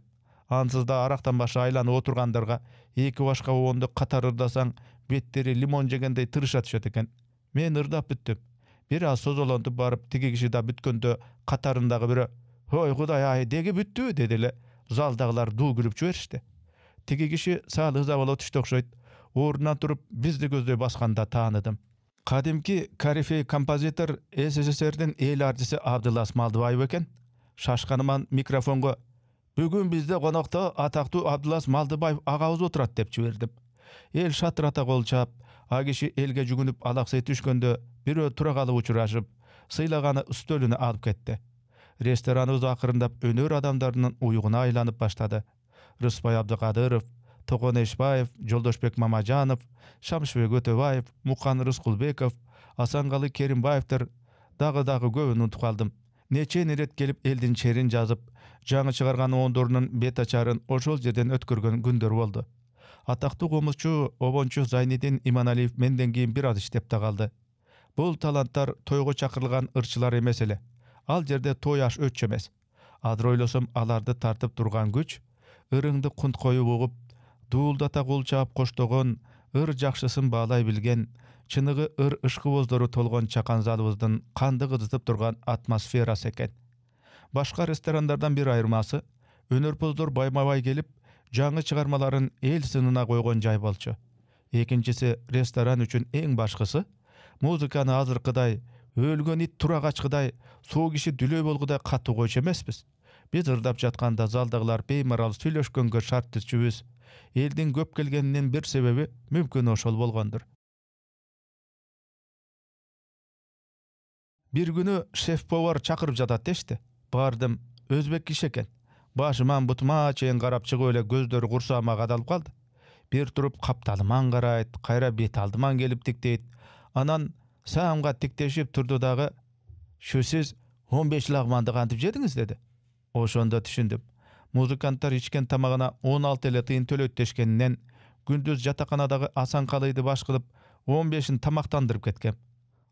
Ansızda araktan başa aylanıp oturgandarga eki başka ondu katar ırdasaң betteri limon jegендей tırışa düşet eken. Men ırdap büttüm. Biraz sozolantıp barıp tigi kişi da bütköndö katarındağı biri "Hoy Huday ay degi büttü" dedile. Zaldagılar duu gülüp jüberişdi. Tigi kişi sağ hızabala tüştü okşoyt. Orundan turup bizdi gözдөй baskanda taanıdım. Kadimki karifey kompozitor SSSR'den el artisi Abdullas Maldıbayev eken. Şaşkanıman mikrofonga "Bugün bizde konakta ataklı Abdullas Maldıbayev ağabız oturat" dep jüberdim. El şatırata kol çap, a kişi elge jügünüp alaksay düşköndö biri tura kalıp uçuraşıp, sıylaganı üstölünü alıp ketti. Restoranыбыз akırındap önör adamlarının uyuguna aylanıp başladı. Rıspay Abdыкадыров, Tokon Eşbaev, Joldoşbek Mamajanov, Şamşbek Ötöbaev, Mukan Rıskulbekov, Asangalı Kerimbaevdir, dağı göbün unutup kaldım. Neçe neret gelip eldin çerin жазıp, жаңы çıgargan ondorunun bet açarın oşol jerden ötkürgön gündör boldu. Ataklı komuzçu Obonçu Zayniddin Imanaliyev menden keyin bir az iştep de kaldı. Bul talantlar toygo çakırılgan ırçılar emes ele. Al jerde toy aş ötçemez. Adroylosum alardı tartıp durgan güç, ırыңды kunt koyup oğup, duuldata kol çap koştogon, ır jakşısın bağlay bilgen, чыныгы ыр ышкыбоздору толгон чакан залыбыздын канды кызытып турган атмосферасы экен. Башка ресторандардан бир айырмасы, өнөрпоздор байма-бай келип, жаңы чыгармаларын эл сынына койгон жай болчу. Экинчиси, ресторан үчүн эң башкысы, музыканы азыркыдай, өлгөн ит тура качкыдай, суу киши дүлөй болгудай катуу койчу эмеспиз. Биз ырдап жатканда залдагылар беймарал сүйлөшкөнгө шарт түзчүбүз. Элдин көп келгенинин бир себеби мүмкүн ошол болгондур. Бир күнү шеф-повар чакырып жатат дешти. Бардым, өзбек киши экен. Башыман бутума чейин карап чыгып эле көздөрү курсаама кадалып калды. Бир туруп капталыман карайт, кайра бет алдыман келип тиктейт. Анан саамга тиктешип турду дагы, "Şu siz 15 лагманды кантип жедиңиз?" деди. Ошондо түшүндүм. Музыканттар ичкен тамагына 16 эле тыйын төлөйт дешкенинен күндүз жатаканадагы асан калыйды баш кылып 15-ин тамактандырып кеткем.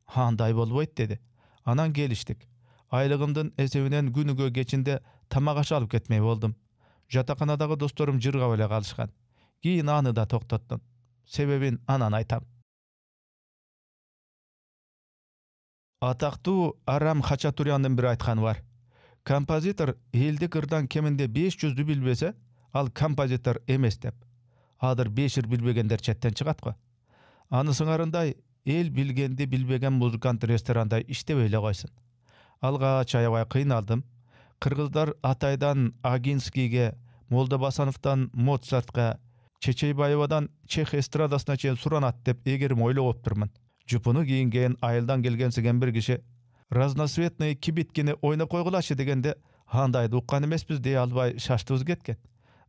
"Андай болбойт" деди. Анан келиштик. Айлыгымдын эсебинен күнүгө кечинде тамак аш алып кетмей болдум. Жатаканадагы досторум жыргап эле калышкан. Кийин аны да токтоттум. Себебин анан айтам. Атактуу Арам Хачатуряндын бир айтканы бар. Композитор элдик ырдан кеминде 500'ді билбесе, ал композитор эмес деп. Адыр 5 билбегендер четтен чыгат го. Аны сыңарындай эл билгенди билбеген музыкант ресторанда иштебей эле койсун. Алгач аябай кыйналдым. Кыргыздар Атайдан Агинскийге, Молдобасановтан Моцартка, Чечейбаевадан Чех эстрадасына чейин суранат деп эгерим ойлоп оптурмун. Жупуну кийинген айылдан келгенсиген бир киши разноцветный кибиткини ойноп койгулачы дегенде андайды уккан эмеспиз дей албай шаштыбыз кеткен.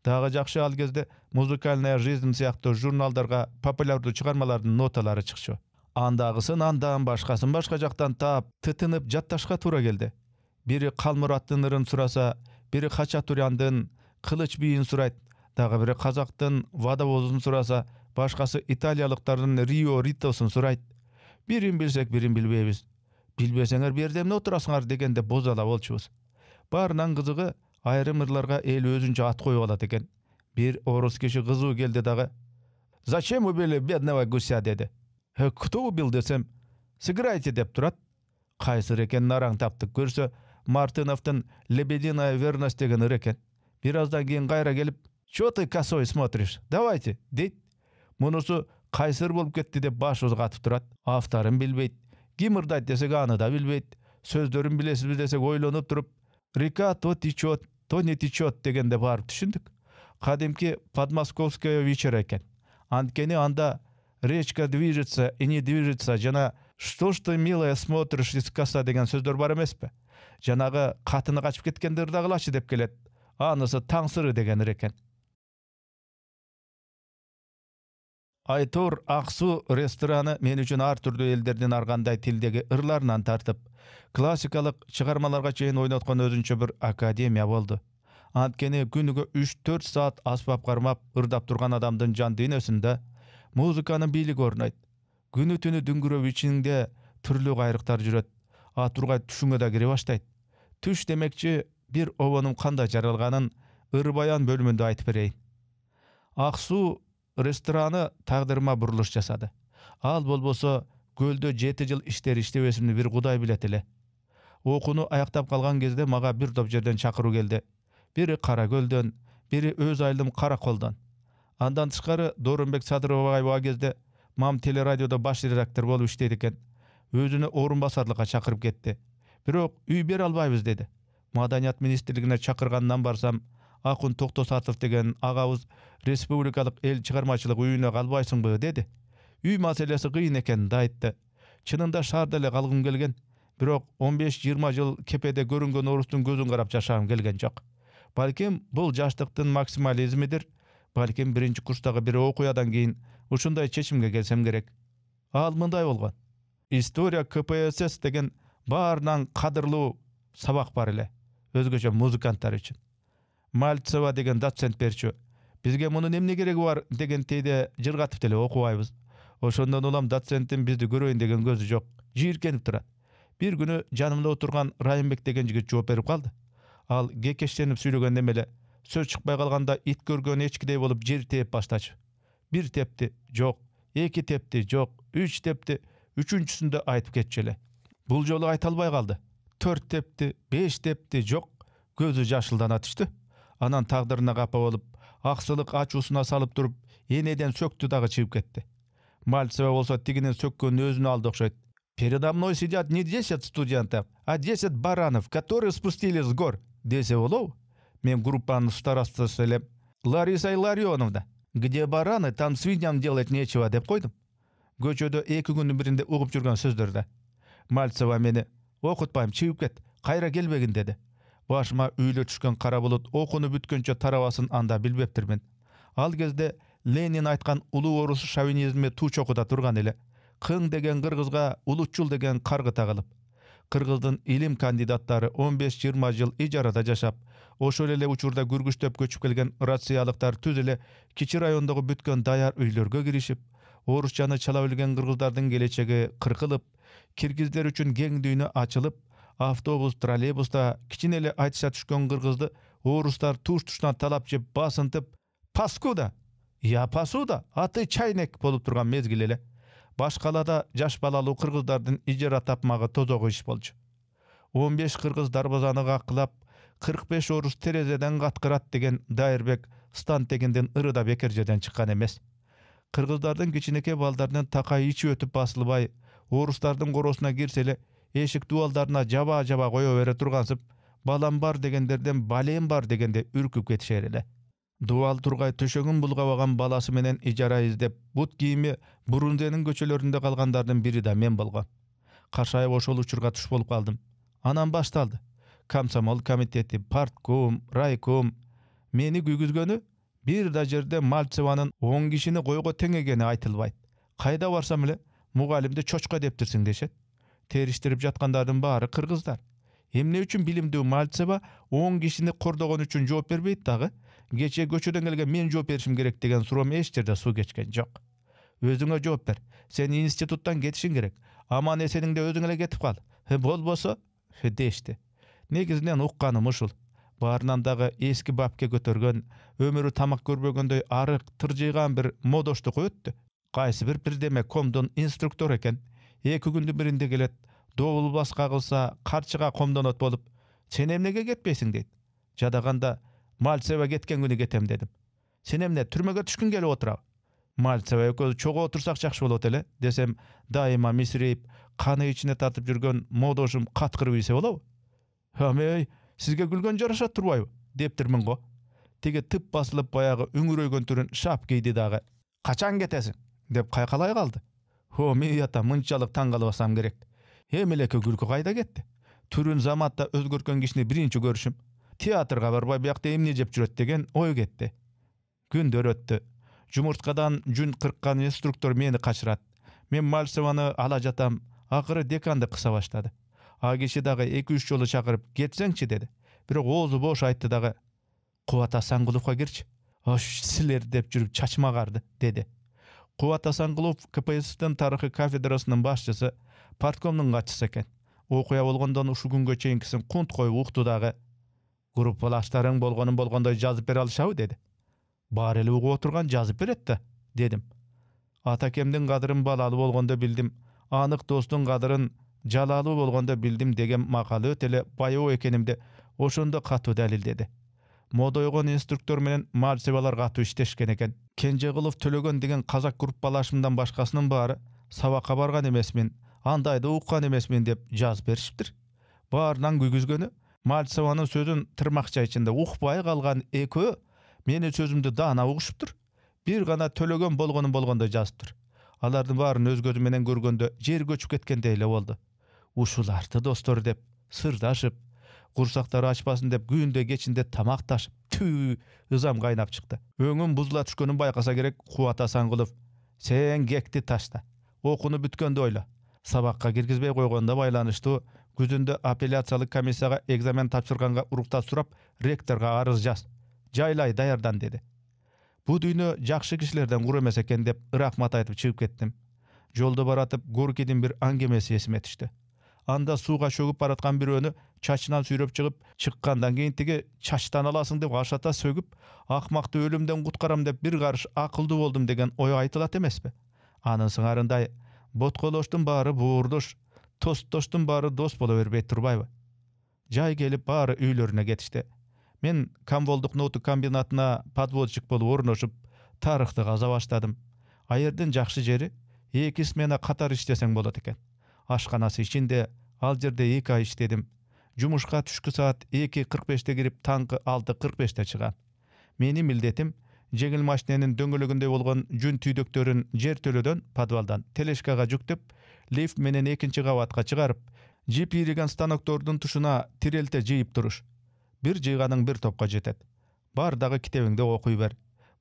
Дагы жакшы ал кезде музыкальная жизнь сыяктуу журналдарга популярдуу чыгармалардын ноталары чыкчу. Андагысын андан, башкасын башка жактан таап, тытынып жатташка туура келди. Бири Калмураттын ырын сураса, бири Хачатуряндын Кылыч бийин сурайт, дагы бири казактын Водовозун сураса, башкасы италиялыктардын Рио Ритосун сурайт. Бирин билсек, бирин билбейбиз. Билбесеңер берде эмне отурасыңар дегенде бозала болчубуз. Баарынан кызыгы айрым ырларга эл өзүнчө ат коюп алат экен. Бир орус киши кызуу келди дагы. "Зачем убили бедного гуся?" деди. "Кто убил десем, сыграйте" деп турат. Кайсыр экенин араң таптык көрсө, Мартыновдун "Лебединая верность" деген ыр экен. Бир аздан кийин кайра келип, "Чё ты косой смотришь? Давайте" дейт. Мунусу кайсыр болуп кетти деп башыбызга катып турат. Авторун билбейт. Ким ырдайт десек аны да билбейт. Сөздөрүн билесизби десек ойлонуп туруп, "Река то течет, то не течет" дегенде барып түшүндүк. Кадимки подмосковская вечера экен. Анткени анда "речка движется и не движется" жана "что ж ты, милая, смотришь из коса" деген сөздөр бар эмеспи? Жанагы катыны качып кеткенди ырдагылачы деп келет. Анысы Таңсыры деген ыр экен. Айтор Аксу рестораны мен үчүн ар түрдүү элдердин ар кандай тилдеги ырларынан тартып, классикалык чыгармаларга чейин ойноткон өзүнчө бир академия болду. Анткени күнүгө 3-4 саат аспап кармап ырдап турган адамдын жан дүйнөсүндө музыканын бийлиги орнойт. Күнү түнү дүңгүрөп ичиңде түрлүү кайрыктар жүрөт. Тургай түшүңө да кире баштайт. Түш демекчи бир обонун кандай жаралганын ыр баян бөлүмүндө айтып берейин. Аксу рестораны тагдырыма бурулуш жасады. Ал болбосо көлдө 7 жыл иштебесимди бир Кудай билет эле. Окууну аяктап калган кезде мага бир топ жерден чакыруу келди. Бири Кара көлдөн, бири өз айылым Караколдон. Андан тышкары Доорунбек Садырбаев ал кезде Мам телерадиодо баш редактор болуп иштейт экен. Өзүнө орун басарлыкка чакырып кетти. Бирок үй бере албайбыз деди. Маданият министрлигине чакыргандан барсам, Акун Токтосатов деген агабыз республикалык эл чыгармачылык үйүнө калбайсыңбы деди. Үй маселеси кыйын экенин да айтты. Чынында шаарда эле калгым келген, бирок 15-20 жыл кепеде көрүнгөн орустун көзүн карап жашагым келген жок. Балким бул жаштыктын максимализмидир, балким биринчи курстагы бир окуядан кийин ушундай чечимге келсем керек. Ал мындай болгон. История КПСС деген баарынан кадырлуу сабак бар эле, өзгөчө музыканттар үчүн. Мальцева деген доцент берчү. Бизге мунун эмне кереги бар деген тийде жыргатып деле окубайбыз. Ошондон улам доценттин бизди көрөйүн деген көзү жок, жийиркенип турат. Бир күнү жанымда отурган Райымбек деген жигит жооп берип калды. Ал кекештенип сүйлөгөн эмеле, сөз чыкпай калганда ит көргөн эчкидей болуп жер тээп баштачу. Бир тепти, жок, эки тепти, жок, үч тепти, üçüncüsünde aytıp ketçeli. Bul jolu ayta alбай kaldı. 4 depti, 5 depti, jok. Gözü jaşıldan atıştı. Anan tagdyrına gapa bolup, aksylyk açuusuna salıp durup, eneden söktü dagı çıkıp ketdi. Maltseva bolsa tiginin sökkönünü özüne aldı okşayt. Передо мной сидят не 10 студентов, а 10 баранов, которые спустились с гор. Десе болов? Мен группанын старостасы элем. Лариса Илларионовна, где бараны, там свиньям делать нечего деп койдум. Көчөдө 2 күнүн биринде угуп жүргөн сөздөрдө. Мальцева мени окутпайм, чыгып кет, кайра келбегин деди. Башыма үйлө түшкөн кара булут окууну бүткөнчө тарабасын анда билбептирмин. Ал кезде Ленин айткан улуу орус шовинизми туу чокуда турган эле. Кың деген кыргызга улутчул деген каргы тагылып. Кыргыздын илим кандидаттары 15-20 жыл ижарада жашап, ошол эле учурда күргүчтөп көчүп келген россиялыктар түз эле кичи райондогу бүткөн даяр үйлөргө киришип, орусчаны чала билген кыргыздардын келечеги кыркылып, киргиздер үчүн кең дүйнө ачылып, автобус, троллейбуста кичине эле айтыша түшкөн кыргызды орустар туш-тушунан талап жеп басынтып, паскуда, я пасуда, а ты чайник болуп турган мезгил эле. Башкалада жаш балалуу кыргыздардын ижара тапмагы тозогу иш болчу. 15 кыргыз дарбазаны какылап, 45 орус терезеден каткырат деген Дайырбек Стантегиндин ырыда бекер жерден чыккан эмес. Кыргыздардын кичинекей балдарынын такай ичи өтүп басылбай, орустардын коросуна кирсе эле эшик дубалдарына жаба кое бере тургансып, балам бар дегендерден балем бар дегенде үркүп кетишер эле. Дубал тургай төшөгүн булгабаган баласы менен ижара издеп, бут кийими Бурунденин көчөлөрүндө калгандардын бири да мен болгом. Кашайып ошол учурга туш болуп калдым. Анан башталды. Комсомол комитети, партком, райком. Мени күйгүзгөнү бир да жерде Мальцеванын 10 кишини койго теңегени айтылбайт. Кайда барсам эле мугалимди чочко дептирсиң дешет. Териштирип жаткандардын баары кыргыздар. Эмне үчүн билимдүү Мальцева 10 кишини кордогон үчүн жооп бербейт дагы? Кече көчөдөн келген мен жооп беришим керек деген суроом эч жерде суу кечкен жок. Өзүңө жооп бер. Сен институттан кетишиң керек. Аман эсениңде өзүң эле кетип кал. Болбосо дешти. Негизинен укканым ушул. Баарынан дагы эски бапке көтөргөн, өмүрү тамак көрбөгөндөй арык, тыржыйган бир модоштук өттү. Кайсы бир бирдеме комдон инструктор экен. 2 күндүн биринде келет. Добул баска кылса, карчыга комдонот болуп, сен эмнеге кетпейсиң дейт. Жадаганда Мальцева кеткен күнү кетем дедим. Сен эмне түрмөгө түшкүн келип отурабы? Мальцева экөөбүз чогуу отурсак жакшы болот эле десем, дайыма мисирейип, каны ичине тартып жүргөн модошум каткырып ийсе болобу? Амей, сизге күлгөн жарашат турбайбы? Дептирмин го. Теге тып басылып баягы үңүрөйгөн түрүн шап кийди дагы. Качан кетесиң? Деп кайкалай калды. Мей ата мынчалык таң калбасам керек. Эмелеке күлкү кайда кетти? Түрүн заматта өзгөрткөн кишини биринчи көрүшүм. Театрга барбай биякта эмне жеп жүрөт деген ой кетти. Күндөр өттү. Жумурткадан жүн кырккан инструктор мени качырат. Мен Мальцеваны ала жатам. Акыры деканды кыса баштады. А киши дагы 2-3 жолу чакырып кетсеңчи деди. Бирок оозу бош айтты дагы. Кубат Асанкуловго кирчи. Силер деп жүрүп чачым агарды деди. Кубат Асанкулов КПССтин тарыхы кафедрасынын башчысы, парткомдун катчысы экен. Окуя болгондон ушул күнгө чейинкисин кунт коюп укту дагы. Группалаштарың болгонун болгондой жазып бере алышабы деди. Бар эле угуп отурган жазып берет да дедим. Атакемдин кадырын балалуу болгондо билдим, анык достун кадырын жалалуу болгондо билдим деген макалы өтө эле баяу экенимди ошондо катуу далилдеди. Модойгон инструктор менен Мальцевалар катуу иштешкен экен. Кенжеголов Төлөгөн деген казак группалашымдан башкасынын баары сабакка барган эмесмин, андайды уккан эмесмин деп жазып беришиптир. Баарынан күйгүзгөнү Мальцеванын сөзүн тырмакча ичинде укпай калган экөө мени сөзүмдү даана угушуптур. Бир гана Төлөгөн болгондой жазыптыр. Алардын баарын өз көзү менен көргөндө жер көчүп кеткендей эле болду. Ушуларды достор деп сырдашып, курсактары ачпасын деп күндө кечинде тамак ташып, ызам кайнап чыкты. Өңүм бузула түшкөнүн байкаса керек. Кубат Асанкулов, сен кекти ташта. Окууну бүткөндө ойла. Сабакка киргизбей койгондо байланыштуу күзүндө апелляциялык комиссияга экзамен тапшырганга уруктат сурап, ректорго арыз жаз. Жайлай даярдан деди. Бу дүйнө жакшы кишилерден кур эмес экен деп ырахмат айтып чыгып кеттим. Жолдо баратып Горкийдин бир аңгемеси эсиме түштү. Анда сууга чөгүп бараткан бирөөнү чачынан сүйрөп чыккандан кийин тиги чачтан аласың деп ашата сөгүп, акмакты өлүмдөн куткарам деп бир карыш акылдуу болдум деген ой айтылат эмеспи? Анын сыңарындай Botkoloşdun bary buurdoş, tostoşdun bary dost bola berбей turbaýby. Jay gelip bary üýlerine getişdi. Men Kambolduk notu kombinatyna podvozчик bolup ornaşyp taryhty gaza başladym. Aýerden jakşy jeri iki smena katar işleseň bolat eken. Aşkanasy içinde al jerde 2 ay işledim. Jumuşga düşkü saat 2:45'te girip taňky 6:45'te çygan. Meni mildetim jegil maşinenin döngülügünde bolgan jün tüýdöktörün jer tölöden podwaldan teleşkaga jüktep, lift menen ekinci gawatga çygaryp, jip ýyrygan stanoktordun tuşuna tirelte jyýyp turuş. Bir jyýganyň bir topga jetet. Bardagy kitebiňde okuy ber.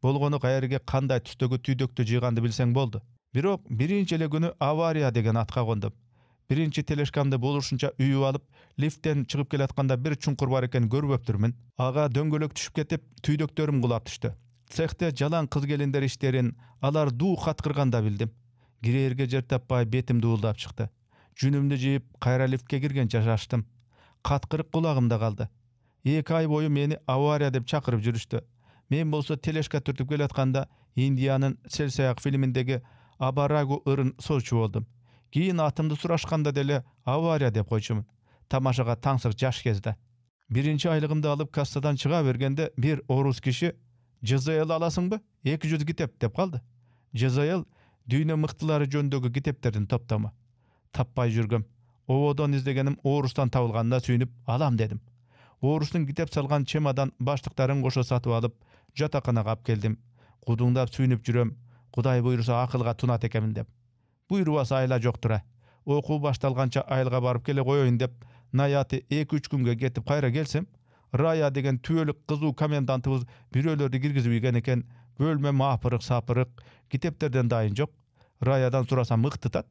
Bolgonu gaýerge kanday tüstögü tüýdöktü jyýgandy bilseň boldy. Birok birinji ele günü avariya degen atga gondum. Birinci teleşkamda bolurşunça üýüp alıp, liftden çygyp kelatkanda bir çunkur bar eken görüpdürmün. Aga döngölök düşüp ketip, tüýdöktörüm gulap düşdü. Sehte jalan kız gelinler işlerin, alar duu katkırganda bildim. Girerge jer tapmay betim duuldap çykdy. Jünümdü jyýyp, kayra liftke girgen şaştym. Katkırık kulagymda kaldı. 2 ay boyu meni avariya dep çakırıp jürüşdü. Men bolsa teleşka türtüp kelatkanda Indianın Selsayak filmindegi Abaragu ırın soçu oldum. Giyin atımdı suraşkanda dele avariya dep koyçumun. Tamaşaga taňsyk jaş gezdi. Birinci aylygymdy alıp kassadan çıga bergende bir orus kişi Jazaýyl alasyňby? 200 kitep dep kaldy. Jazaýyl düýne mıktılary jöndögi kiteplerden toptama. Tappay jürgem. Owodan izlegenim orustan tabylganda süýnüp alam dedim. Orusdun kitep salgan çemadan başlıkların goşa satıp alıp jatakana gap geldim. Gudungdap süýnüp jürem. Kuday buyursa akılga tunat ekemin dep. Buyurubasa ayla joktura. Oku baştalgança aylga barıp kele goýoýun dep naýaty 2-3 günge getip kayra gelsem, Raya degen tüýelük gyzyw komendantybız birölerdi girgizip ýygan eken, bölme mahpyrık sapyrık, kiteplerden daýyn jok. Rayadan surasam mık tutat.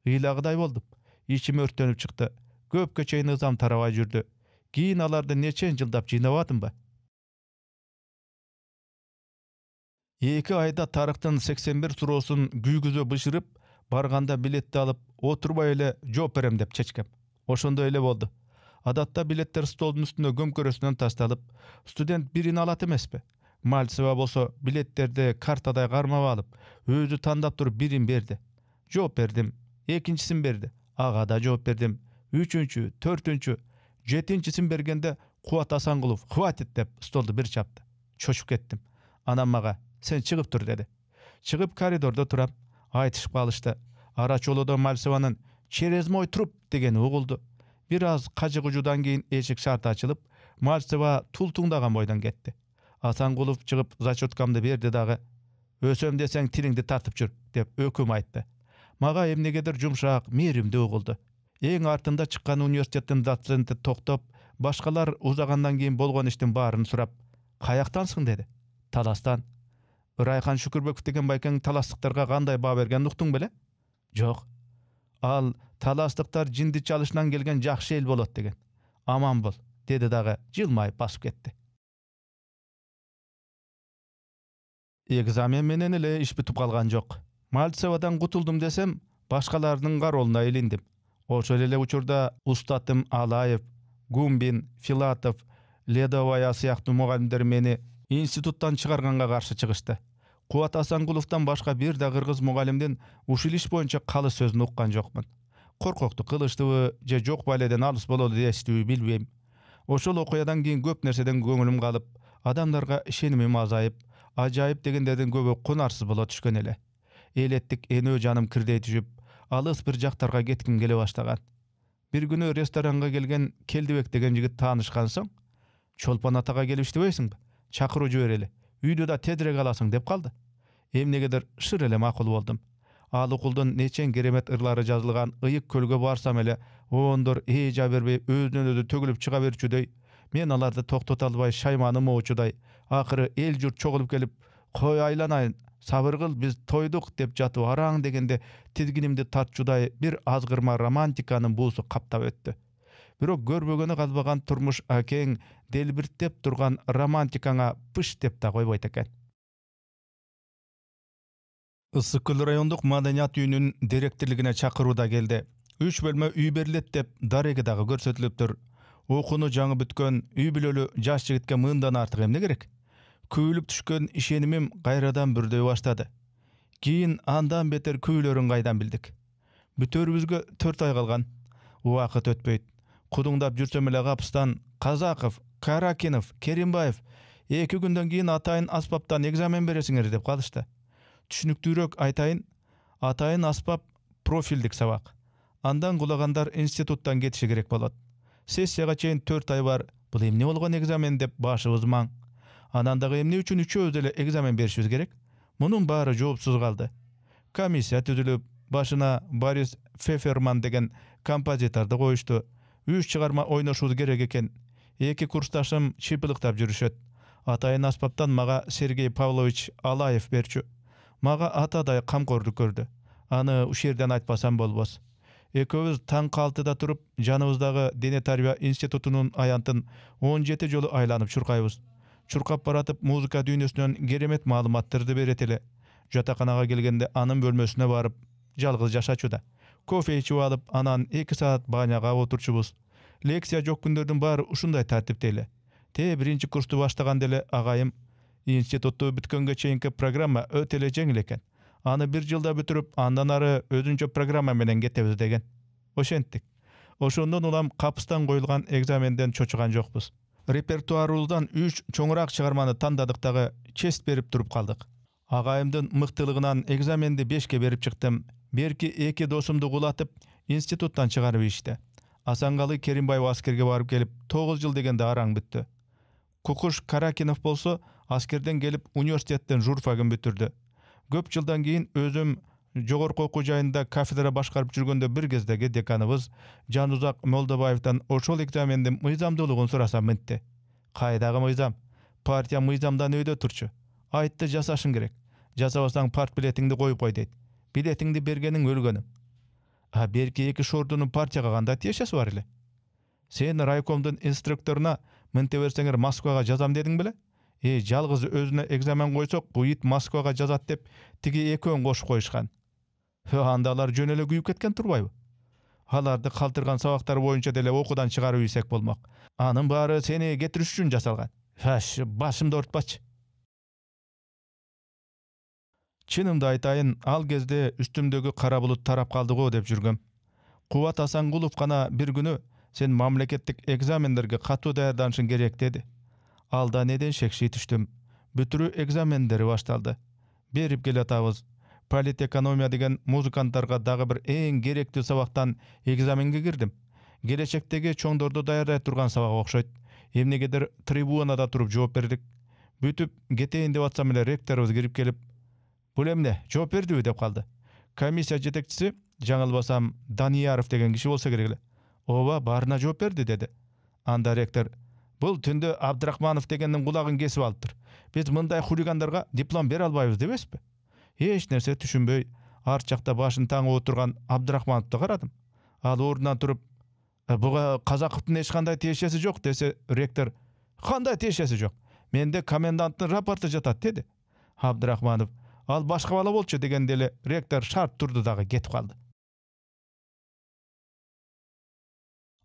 Gylagıday boldum. İçim örtlenip çykdy. Köpke çeýin ızam tarabay jürdi. Giyin alarda neçen jyldap jynawadymby? 2 ayda taryhtan 81 surosun güýgüze bışırıp, barganda biletdi alıp, oturbay ele jop berem dep çeçkem. Oşonda ele boldu. Adatda biletler stolun üstüne gömköresinden taştalıp, student birini alat emespi. Malseva bolsa biletlerde kartaday garmap alıp, özü tandap durup birin berdi. Jop berdim, ekinçisin berdi. Aga da jop berdim. 3-nçü, 4-nçü, 7-nçisin bergende Kuat Asangulov, "Hwatit" dep stoldu bir çaptı. Çoşup kettim. Anam maga, "Sen çygyp dur" dedi. Çygyp koridorda turam. Aýtyşyp galışdy. Araç oloda Malsevanın "Çerezmoy trup" degeni uguldu. Biraz kajyk ujudan keyin eşik şartı açılıp, Malseva tultuňdagan boýdan getdi. Asangulov çygyp zачёткамdy berdi dagy, "Ösem deseň tiliňdi tartyp jür" dep öküm aýtdy. Maga emnegedir jumşak, merimdi uguldu. Eň artynda çykkan uniwersitetden dotsenti toktop, başgalar uzagandan keyin bolgan işden baryny surap, "Kaýaktansyň" dedi. "Talastan." "Rayhan Şükürbekov degen baýkaň talasdyklarga kanday ba bergen ukduň bile?" "Jok." "Al talasdyklar jindi çalyşyndan gelgen jakşy el bolat degen." "Aman bol" dedi dagy, jylmaýyp basyp ketdi. Egzamen menen ele iş bitip kalgan jok. Maltsevadan gutuldum desem, başkalarının garoluna elindim. Oşol ele uçurda Ustatym Alayev, Gumbin, Filatov, Ledovaya syýakly mugallimler meni instituttan çygarganga garşy çygyşdy. Kuat Asangulovdan başka bir de Kırgız mugallimden uşul iş boýunça kaly sözüni ukkan jokmun. Korkokdy, kılışdyby je jok baleden alys bolady diýişdibi bilbeýim. Oşol okuyadan keyin köp nerseden göňülim galyp, adamlarga işenimim azaýyp, ajaýyp degenlerden köbü kunarsyz bola düşken ele. Eletdik enö janym kirdeý düşüp, alys bir jaktarga getgim gele başlagan. Bir günü restoranga gelgen Keldibek degen jigit tanışkan soň, "Çolpan ataga gelipdi beýsiňbi? Çakyryp jübereli. Üýde da tedrek alasyň" dep kaldy. Emnegedir şır ele makul boldum. Alykuldan neçen geremet ırlary жазылган ıyık kölge barsam ele, ondur eýja berbeý özünden özü tögülüp çyga berçüdey, men alarda toktota albay şaýmany moçuday, akyry el jurt çogulup gelip, "Koy aýlanaýyn, sabır kıl, biz toyduk" dep jatyp araň degende tizginimdi tartçuday bir azgyrma romantikanyň buusy kaptap ötdi. Birok görbegeni galbagan turmuş akeň delbirtdep turgan romantikaňa pış dep da goýboýt eken. Issykgül raýonduk madanyat üýünün direktorligine çakyruda geldi. 3 bölme üý berilet dep daregidagy görsetilipdir. Okuny jaňy bütken üý bileli jaş jigitke myndan artyk emne gerek? Küýülüp düşken işenimim gaýradan birde başlady. Keyin andan beter küýlerin gaýdan bildik. Бүтөрүбүзгө 4 ай калган. Убакыт өтпөйт. Кудуңдап жүрсөм эле Капыстан Казаков, Каракинов, Керимбаев 2 күндөн кийин атайын аспаптан экзамен бересиңер деп калышты. Түшүнүктүүрөөк айтайын, атайын аспап профилдик сабак. Андан кулагандар институттан кетиши керек болот. Сессияга чейин 4 ай бар. Бул эмне болгон экзамен деп башыбыз маң. Анан дагы эмне үчүн үчөөбүз эле экзамен беришибиз керек? Мунун баары жоопсуз калды. Комиссия түзүлүп, башына Борис Феферман деген композиторду коюшту. 3 чыгарма ойношубуз керек экен. 2 курсташым чыпылыктап жүрүшөт. Атайын аспаптан мага Сергей Павлович Алаев берчү. Мага атадай камкордук көрдү. Аны ушерден айтпасам болбос. Экөөбүз таң 6-да туруп, жаныбыздагы дене тарбия институтунун аянтын 17 жолу айланып чуркайбыз. Чуркап баратып музыка дүйнөсүнөн керемет маалыматтарды берет эле. Жатаканага келгенде анын бөлмөсүнө барып, жалгыз жашачуда. Кофе ичип алып, анан 2 саат баняга отурчубуз. Лекция жок күндөрдүн баары ушундай тартипте эле. Биринчи курсту баштаганда эле агайым институтту бүткөнгө чейинки программа өтө эле жеңил экен. Аны 1 жылда бүтүрүп, андан ары өзүнчө программа менен кетебиз деген. Ошенттик. Ошондон улам Капыстан коюлган экзаменден чочуган жокпуз. Репертуарыбыздан 3 чоңураак чыгарманы тандадык дагы чест берип туруп калдык. Агайымдын мыктылыгынан экзаменди 5ке берип чыктым. Берки 2 досумду кулатып, институттан чыгарып ийишти. Асангалы Керимбаев аскерге барып келип, 9 жыл дегенде араң бүттү. Кукуш Каракинов болсо, аскерден келип университеттен журфагын бүтүрдү. Көп жылдан кийин өзүм жогорку окуу жайында кафедра башкарып жүргөндө бир кездеги деканыбыз Жанузак Молдобаевдан ошол экзамендин мыйзамдуулугун сурасам мынтти. Кайдагы мыйзам? Партия мыйзамдан өйдө турчу. Айтты жасашың керек. Жасабасаң парт билетиңди коюп кой дейт. Билетиңди бергениң өлгөнүң. Берки 2 шордунун партияга кандай тиешеси бар эле? Сен райкомдун инструкторуна мынте берсеңер Москвага жазам дедиң беле? Жалгыз өзүнө экзамен койсок, бу ит Москвага жазат деп тиги экөөн кошуп коюшкан. Анда алар жөн эле күйүп кеткен турбайбы? Аларды калтырган сабактар боюнча деле окуудан чыгарып ийсек болмок. Анын баары сени кетириш үчүн жасалган. Башымды ортпачы. Чынымды айтайын, ал кезде үстүмдөгү кара булут тарап калды го деп жүргөм. Кубат Асангулов гана бир күнү сен мамлекеттик экзамендерге катуу даярданышың керек деди. Алдан неден шекши түштүм. Бүтүрүү экзамендери башталды. Берип келатабыз. Политэкономия деген музыканттарга дагы бир эң керектүү сабактан экзаменге кирдим. Келечектеги чоңдорду даярдай турган сабак окшойт. Эмнегедир трибунада туруп жооп бердик. Бүтүп кетейин деп атсам эле ректорубуз кирип келип, "Бул эмне? Жооп бердиби?" деп калды. Комиссия жетекчиси, жаңылбасам, Данияров деген киши болсо керек эле. "Ооба, баарына жооп берди" деди. Анда ректор: "Бул түндө Абдрахманов дегендин кулагын кесип алыптыр. Биз мындай хулигандарга диплом бере албайбыз дебеспи?" Эч нерсе түшүнбөй, арт жакта башын таңып отурган Абдрахмановду карадым. Ал ордунан туруп, "Буга Казаковдун эч кандай тиешеси жок" десе, ректор: "Кандай тиешеси жок? Менде коменданттын рапорту жатат" деди. Абдрахманов: "Ал башка бала болчу" дегенде эле ректор шарт турду дагы кетип калды.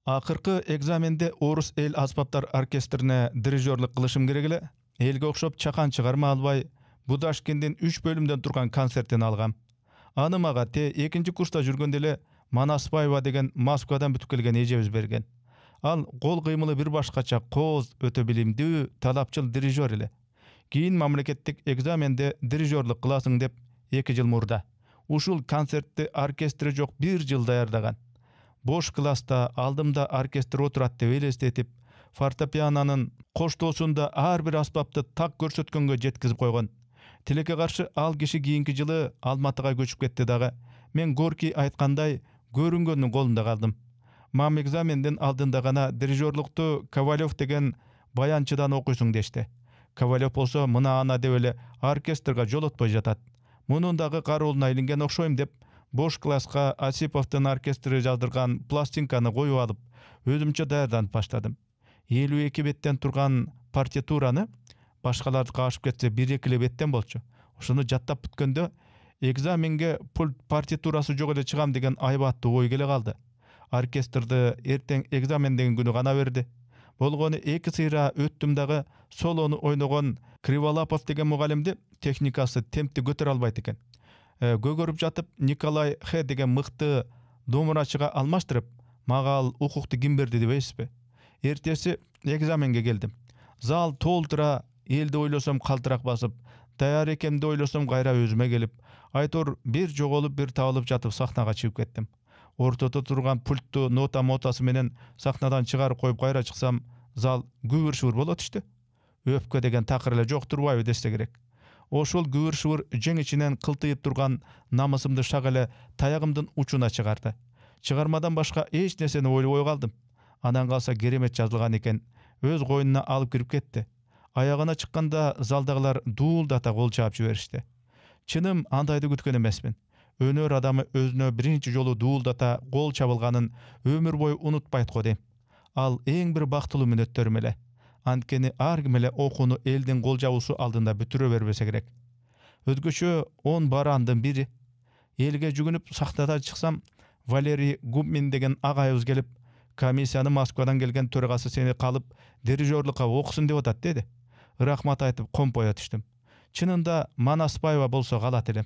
Акыркы экзаменде Орус эл аспаптар оркестрине дирижерлык кылышым керек эле. Элге окшоп чакан чыгарма албай, Будашкиндин 3 бөлүмдөн турган концертин алгам. Аны мага 2-нчи курста жүргөндө эле Манаспаева деген Москвадан бүтүп келген эжебиз берген. Ал кол кыймылы бир башкача кооз, өтө билимдүү, талапчыл дирижер эле. Кийин мамлекеттик экзаменде дирижерлык кыласың деп 2 жыл мурда. Ушул концертти оркестри жок 1 жыл даярдаган. Бош класста алдымда оркестр отурат деп элестетип, фортепианонун коштоосунда ар бир аспапты так көрсөткөнгө жеткизип койгон. Тилекке каршы ал киши кийинки жылы Алматыга көчүп кетти дагы. Мен Горький айткандай көрүнгөндүн колунда калдым. Мам экзамендин алдында гана дирижерлукту Ковалев деген баянчыдан окуйсуң дешти. Ковалев болсо мына ана деп эле оркестрга жолотпой жатат. Мунун дагы кароолуна илинген окшойм деп, бош класска Осиповдун оркестри жаздырган пластинканы коюп алып, өзүмчө даярданып баштадым. 52 беттен турган партитураны башкалардыкы ашып кетсе 1-2 беттен болчу. Ошону жаттап бүткөндө экзаменге партитурасы жок эле чыгам деген айбаттуу ой келе калды. Оркестрди эртең экзамен деген күнү гана берди. Болгону 2 сыйра өттүм дагы солону ойногон Криволапов деген мугалимди техникасы темпти көтөрө албайт экен. Көгөрүп жатып Николай Х деген мыкты domuraçıga almaştırıp, maga al ukukty kim berdi debeysiz. Ertesi egzamenge geldim. Zal toltura, elde oylosam kaltırak basıp, dayar ekemde oylosam gayra özüme gelip, aytor bir jogolup bir tabılıp jatıp sahnaga çıkıp kettim. Ortada turgan pulttu nota motası menen sahnadan çıgarıp koyup gayra çıksam, zal gübür şuur bolat işte. Öpke degen takır ele joktur baýby dese gerek. Oşol gübür şuur jeň içinden kıltyýyp turgan namysymdy şak ele tayagymdyn uçuna çıgardy. Çıgarmadan başka hiç neseni oýlaboý kaldym. Anan kalsa geremet yazılgan eken, öz koyununa alıp girip ketdi. Ayağına çıkkanda zaldagylar duuldata kol çaap jiberişdi. Çınım andaydy kütken emesmin. Önör adamı özüne birinci jolu duuldata kol çabılganın ömür boyu unutpayt godem. Al eň bir baktılı minötterim ele. Antkeni argym ele okunu eldin kol çabusu aldığında bütüre berbese gerek. Özgöçö 10 barandın biri. Elge jügünüp sahnadan çıksam, Valeri Gubmin degen agayыбыз gelip, komissiýany Moskvadan gelgen töregasy seni kalıp dirijorlukka okusun dep atat dedi. Rahmat aytıp kompoya düşdüm. Çınında Manasbaýewa bolsa galat elem.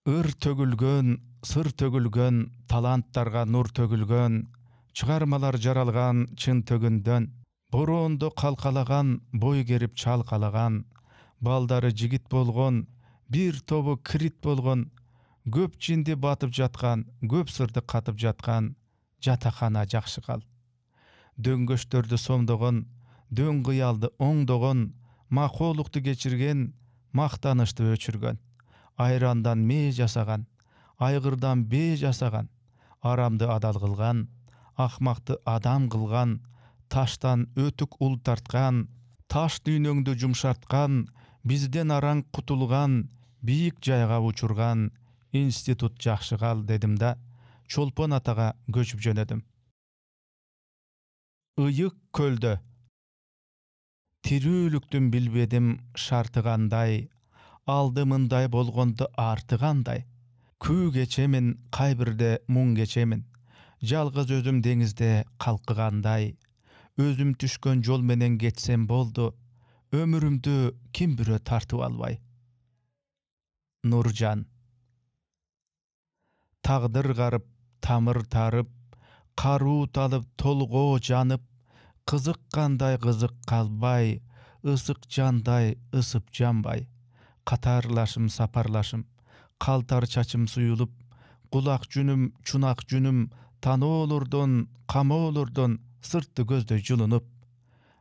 Ür tögülgön, sır tögülgön, talantlarga nur tögülgön, çıgarmalar jaralgan çın tögünden, borondu kalkalagan, boy gerip çalkalagan, baldары jigit bolgon, bir tobu kirit bolgon, göp çindi batıp jatkan, göp sırdı katıp jatkan, jatakana jakşı kal. Döngöçtördi somdogon, döň gıyaldy oňdogon, makolukty geçirgen, maktanışty öçürgen, ayrandan me jasagan, aygırdan be jasagan, aramdy adal kılgan, ahmakty adam kılgan, taştan ötük ul tartkan, taş düýnöňdü jumşartkan, bizden araň kutulgan, biýik jaýga uçurgan, institut jakşı kal dedim da, Çolpon ataga göçüp jönedim. Iyık kölde. Tirүүлüktün bilbedim şartıganday, aldımınday bolgondu artıganday. Kүү geçemin, kaybirde mun geçemin. Jalgız özüm dengizde kalkıganday. Özüm düşkön jol menen geçsem boldu. Ömürümdü kim bire tartıp albay. Nurjan. Tagdyr garıp, tamır tarıp, karut alıp tolgo janıp, kızıkkanday kızık kalbay, ısık janday ısıp janbay. Katarlaşım saparlaşım, kaltar çaçım suyulup, kulak jünüm, çunak jünüm, tanı olurdun, kama olurdun, sırtı gözde julunup,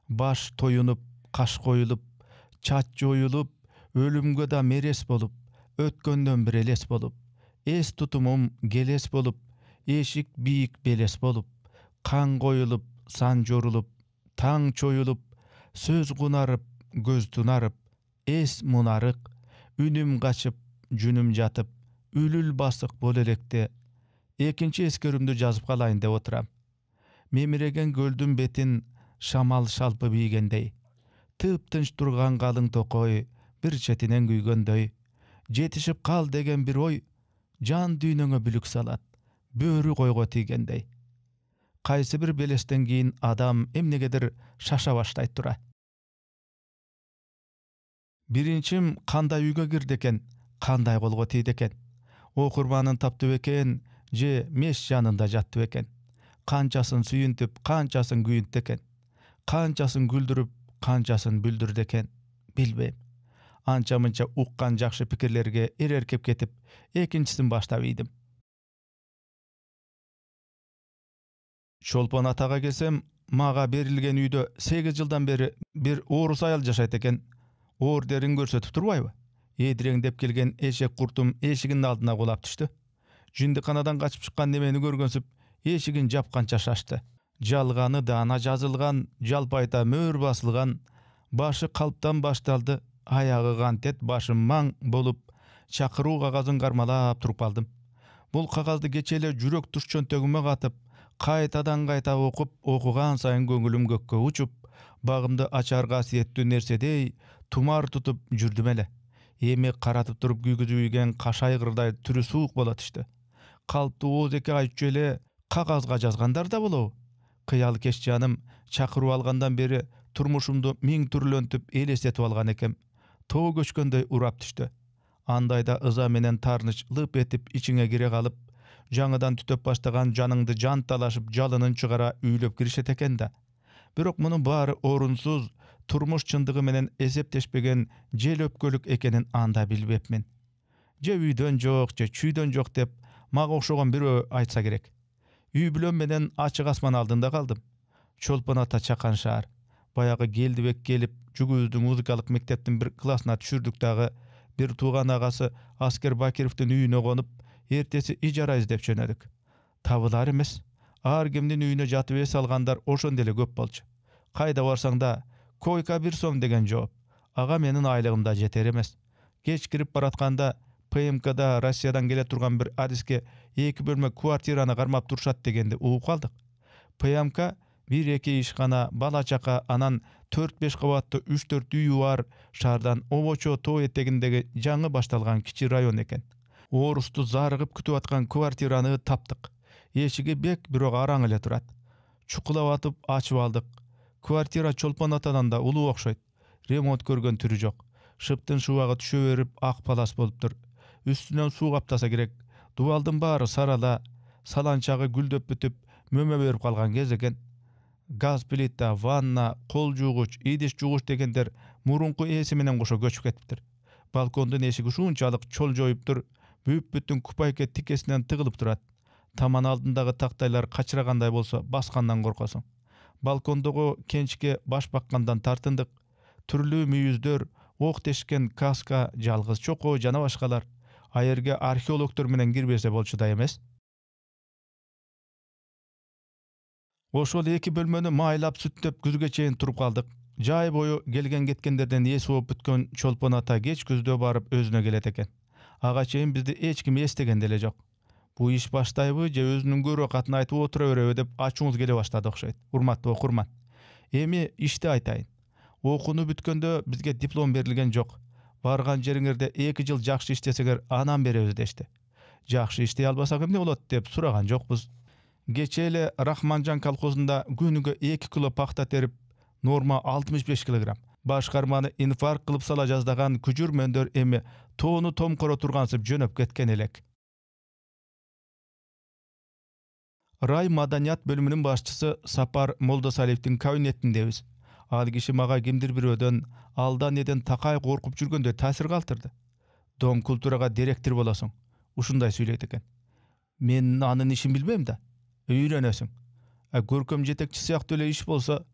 baş toyunup, kaş koyulup, çaç joyulup, ölümgö da meres bolup, ötkөндөн bir eles bolup, es tutumum geles bolup, eşik biýik beles bolup, kan koyulup, san jorulup, taң çoyulup, söz kunarıp, göz tunarıp, es munarık, ünüm kaçıp, jünüm jatıp, ülül basık bol elekte, ekinci eskerimdi жазıp kalayın dep oturam. Memiregen göldün betin şamal şalpı biýgendey, typ-tınç turgan galyň tokoy, bir çetinen güýgendey, jetişip kal degen bir oy, jan düýnöňe bülük salat, böwrü koygo tigendey. Kaysy bir belesten giyin adam emnegedir şaşa başlayt tura. Birinçim kanday üýge girdeken, kanday golgo tiýdeken. O kurbanın tapdy beken, je meş janynda jatdy beken. Kançasyn süýüntüp, kançasyn güýüntdeken. Kançasyn güldürüp, kançasyn büldürdeken. Bilbem. Ança-munça ukkan jakşy pikirlerge ererkep ketip, ekinçisin başlap iýdim. Çolpon ataga gelsem, maga berilgen üýde 8 ýyldan beri bir orus aýal jaşaýt eken. Or derin görsetip turbaýby? Edireňdep kelgen eşek kurtum eşiginin aldyna golap düşdü. Jindikanadan kaçıp çykkan nemeni görgönsüp, eşigin japkança şaşdy. Jalgany dana жазылган, jalpaýta mör basılgan, başı kalptan başdaldy, ayağı gantet, başı maň bolup, çakıruu kagazyn garmalap turup aldym. Bul kagazdy geçele jürek tuş çöntegime gatyp, kaytadan kayta okup, okugan sayın göňülüm gökke uçup, bagymdy açar gasiýetli nersedey tumar tutup jürdüm ele. Emi karatyp turup güýgüzüýgen kaşaýgyrday türü suwuk bolat işte. Kalpdy oz eke aýtjy ele kagazga жазgandar da bolou. Kıyal keş janym, çakırıp algandan beri turmuşumdu miň türlentip elesetip algan ekem. Tow göçkönde urap düşdü. Andayda ıza menen tarnıç lıp etip içine gire kalıp, жаңыдан tütöp başlagan janыңды jantalaşıp jalının çıgara üylöp girişet eken da. Birok munun bari orunsuz, turmuş çındığı menen esepleşpegen jel öpkölük ekenin anda bilbepmin. Je üydön jok, je çüydön jok dep maga okşogan biri aytsa gerek. Üy bilen menen açık asman aldında kaldım. Çolpan ata çakan şaar. Bayağı geldibek gelip Juguzdu muzikalık mekteptin bir klasına düşürdük dağı bir tuğan agası Asker Bakirov'tun üyüne konup ertesi ijara izdep çönedik. Tabılar emes. Ağır gemdin üyüne jatıp es algandar oşon dele köp bolçu. Kayda varsaң da koyka bir som degen жооп. Aga menin aylığımda jeter emes. Geç kirip baratkanda PMK'da Russiyadan gele turgan bir adiske 2 bölme kvartirаны karmap turşat degende uğup kaldık. PMK 1-2 işxana, bala-çaka, anan 4-5 qavatlı 3-4 üyü var, şardan Ovoço too etegindegi жаңы baştalgan kiçi rayon eken. Orustu zarıgıp kütüp atkan kvartirаны taptık. Eşigi bek birok araň ele turat. Çukulap atıp açıp aldık. Kvartira Çolpan atadan da ulu okşoyt. Remont görgön türü jok. Şıptın şuwaga tüşe berip ak palas bolupdur. Üstünden su kaptasa gerek. Duvaldın bari sarala, salançağı güldöp bütüp möme berip kalgan kez eken. Gaz plita, vanna, kol juğuç, idiş juğuç degender murunku esi menen goşo göçüp ketipdir. Balkondun eşigi şunçalık çol joyupdur, büyüp bütün kupayke tikesinden tıgılıp durat. Taman aldındağı taktaylar kaçıraganday bolsa baskandan korkasoň. Balkondogu kençike baş bakkandan tartındık. Türlü müyüzдөр, ok teşken kaska, жалгыз çoko jana başkalar. Ayerge arheologtor menen girbese bolçu da emes. Oşol 2 bölmeni maylap süttep güzge çeyin turup kaldık. Jay boyu gelgen getkenlerden esi olup bütken Çolpan ata geç güzdö barıp özüne gelet eken. Aga çeyin bizdi hiç kim estegen dele jok. Bu iş baştayby je özünün görü katına aytıp otura berebe dep açuňuz gele başlady okşayt. Urmatly okurman. Emi işte aytayın. Okunu bütkende bizge diplom berilgen jok. Bargan jeriňerde 2 ýyl jakşı işleseger anan berебиз deşdi. Jakşı işley albasak emne bolat dep suragan jokbuz. Geçeyle Rahmancan kalkozunda günüge 2 kilo paxta terip, norma 65 kilogram. Başkarmanı infarkt kılıp sala jazdagan küjür möndör emi toonu tomkoro turgansıp jönöp ketken elek. Ray Madaniyat bölümünün başçısı Sapar Moldasalev'tin kabinettindebiz. Al kişi maga kimdir bir ödön, aldan eden takay korkup jürgönde tasir kaltırdı. Dom kulturaga direktir bolasoň. Uşunday söyleydi eken. Men anın işin bilmem da. Öýrenesin. Görkem jetekçi syakty ele iş bolsa,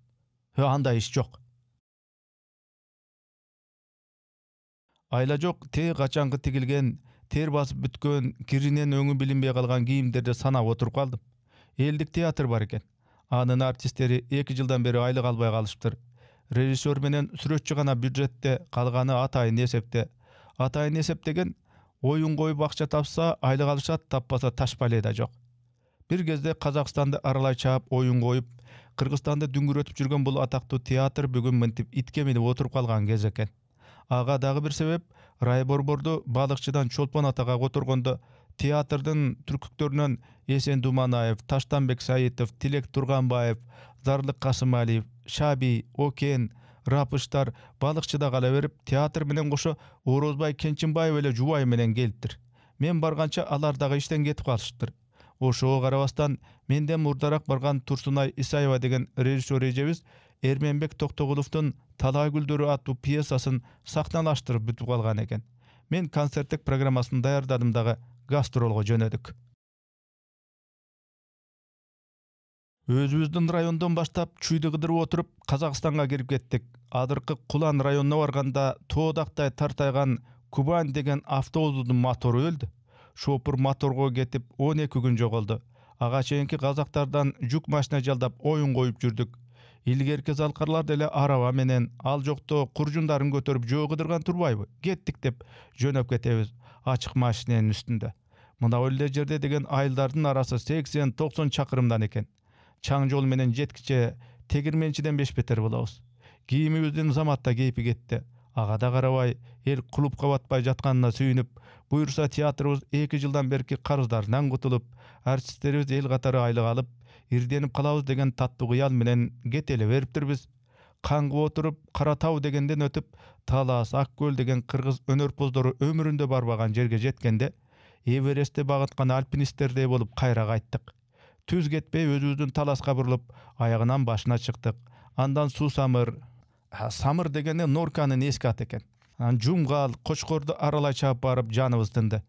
anda iş jok. Ayla jok, te gaçaňky tigilgen, ter basıp bütken, kirinen öňü bilinbey kalgan giyimderde sanap oturup kaldım. Eldik teatr bar eken. Anın artistleri 2 ýyldan beri aylyk albay kalypdyr. Rejissör menen süretçi gana büdjetde, kalgany ataýyn esepde. Ataýyn esepdegen oyun goýup akça tapsa aylyk alışat, tapmasa taşpaly da jok. Bir gezde Kazakistan'da aralay çağıp oyun koyup, Kırgızstan'da düngür ötüp jürgen bul ataklı teatr bugün mintip itke minip oturup kalgan kez eken. Aga dagı bir sebep, Ray Borbordu balıkçıdan Çolpan ataga oturganda teatrдын türküklöründen Esen Dumanayev, Taştanbek Sayitov, Tilek Turganbayev, Zarlyk Kasımaliyev, Şabi, Oken, Rapıştar balıkçıda kala verip teatr menen goşo Orozbay Kençinbayev ele Jubay menen gelipdir. Men bargança alar dagı işten ketip kalışıpdyr. Oşoğa karabastan menden murdarak bargan Tursunay Isaeva degen rejissör ejebiz Ermenbek Toktogulov'tun Talay Güldürü atlı piyesasın saknalaştırıp bütüp kalgan eken. Men konsertlik programmasını dayardadım dağı gastrolga jönödük. Özübüzdün rayondan baştap çüýdi gıdırıp oturup Kazakistan'a girip kettik. Adırkı Kulan rayonuna varganda toğdaqtay tartaygan Kuban degen avtobusdun motoru öldü. Şopur motorgo getip 12 gün jogaldy. Aga çeýinki Kazaktardan juk maşina jaldap oyun koyup jürdük. İlgerki zalkarlar dele araba menen al jokto kurjundaryn götürüp jөө gıdırgan turbayby. Gettik dep jönöp ketebiz açık maşinanın üstünde. Mına öyle jerde degen ayıldardın arası 80-90 çakırımdan eken. Çaң jol menen jetkiçe tegirmençiden 5 meter bolabыз. Giyimibizden zamatta geypi getdi. Agada karabay el kulupka batpay jatkanyna süýünüp, buyursa teatrыбыз 2 ýyldan berki karızdaryndan gutulup, artistlerimiz el gatary aylyk alyp, irdenip kalabız degen tatly hyýal menen getele beripdir biz. Каңгы отуруп Кара Тау дегенден өтүп Талас, Ак Көл деген кыргыз өнөрпоздору өмүрүндө барбаган жерге жеткенде Эверестте багыткан альпинисттердей болуп кайра кайттык. Түз кетпей өзүбүздүн Таласка бурулуп аягынан башына чыктык. Андан Суу Самыр, Самыр дегенде Норканын эски аты экен. Жумгал, Кочкорду аралай чаап барып жаныбыз тынды.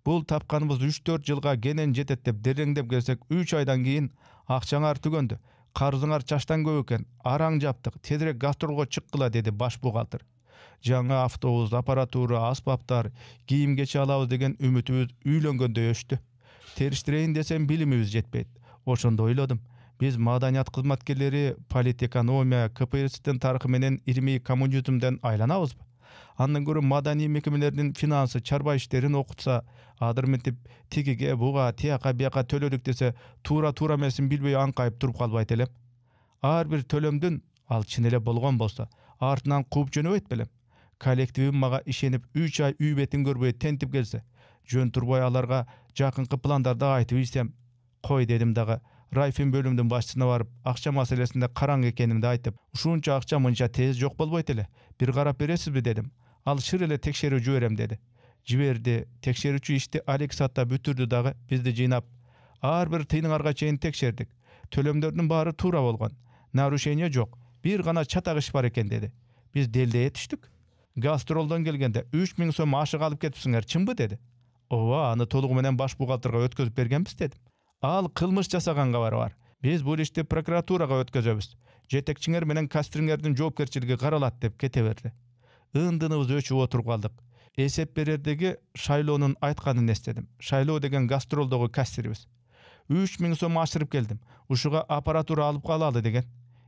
Бул тапканыбыз 3-4 жылга кенен жетет деп дереңдеп келсек, 3 айдан кийин акчаңар түгөндү. Карызыңар чаштан көп экен. Араң жаптык. Тезирээк гастролго чыккыла деди баш бухгалтер. Жаңа автобус, аппаратура, аспаптар, кийим кечи алабыз деген үмүтүбүз үйлөнгөндөй өчтү. Териштирейин десем билимибиз жетпейт. Ошондо ойлодум. Биз маданият кызматкерлери политэкономия, КПССтин тарыхы менен ирмей коммунизмден айланабызбы? Андан көрө маданий мекемелердин финансы, чарба иштерин окутса, адырментип тигиге, буга, тияка, бияка төлөдүк десе, туура эмесин билбей аңкайып туруп калбайт элем. Ар бир төлөмдүн ал чын эле болгон болсо, артынан кууп жөнөбөйт белем. Коллективим мага ишенип 3 ай үй бетин көрбөй тентип келсе, жөн турбай аларга жакынкы пландарды айтып ийсем, кой дедим дагы. Райфин бөлүмдүн башчысына барып, акча маселесинде караңгы экенимди айтып, ушунча акча мынча тез жок болбойт эле. Бир карап бересизби дедим. Ал шыр эле текшерүү жиберем деди. Жиберди. Текшерүүчү ишти 2 саатта бүтүрдү дагы бизди жыйнап, ар бир тыйныңарга чейин текшердик. Төлөмдөрдүн баары туура болгон. Нарушение жок. Бир гана чатак иш бар экен деди. Биз делдей түштүк. Гастролдон келгенде 3000 сом ашык алып кетипсиңер, чынбы деди. Ооба, аны толугу менен баш бухгалтерга өткөзүп бергенбиз дедим. Ал кылмыш жасаган кабары бар. Биз бул ишти прокуратурага өткөзөбүз. Жетекчиңер менен кастриңердин жоопкерчилиги каралат деп кете берди. Ындыныбыз өчүп отуруп калдык. Эсеп берердеги Шайлоонун айтканын эстедим. Шайлоо деген гастролдогу кассирибиз. 3000 сом ашырып келдим. Ушуга аппаратура алып калалы деген.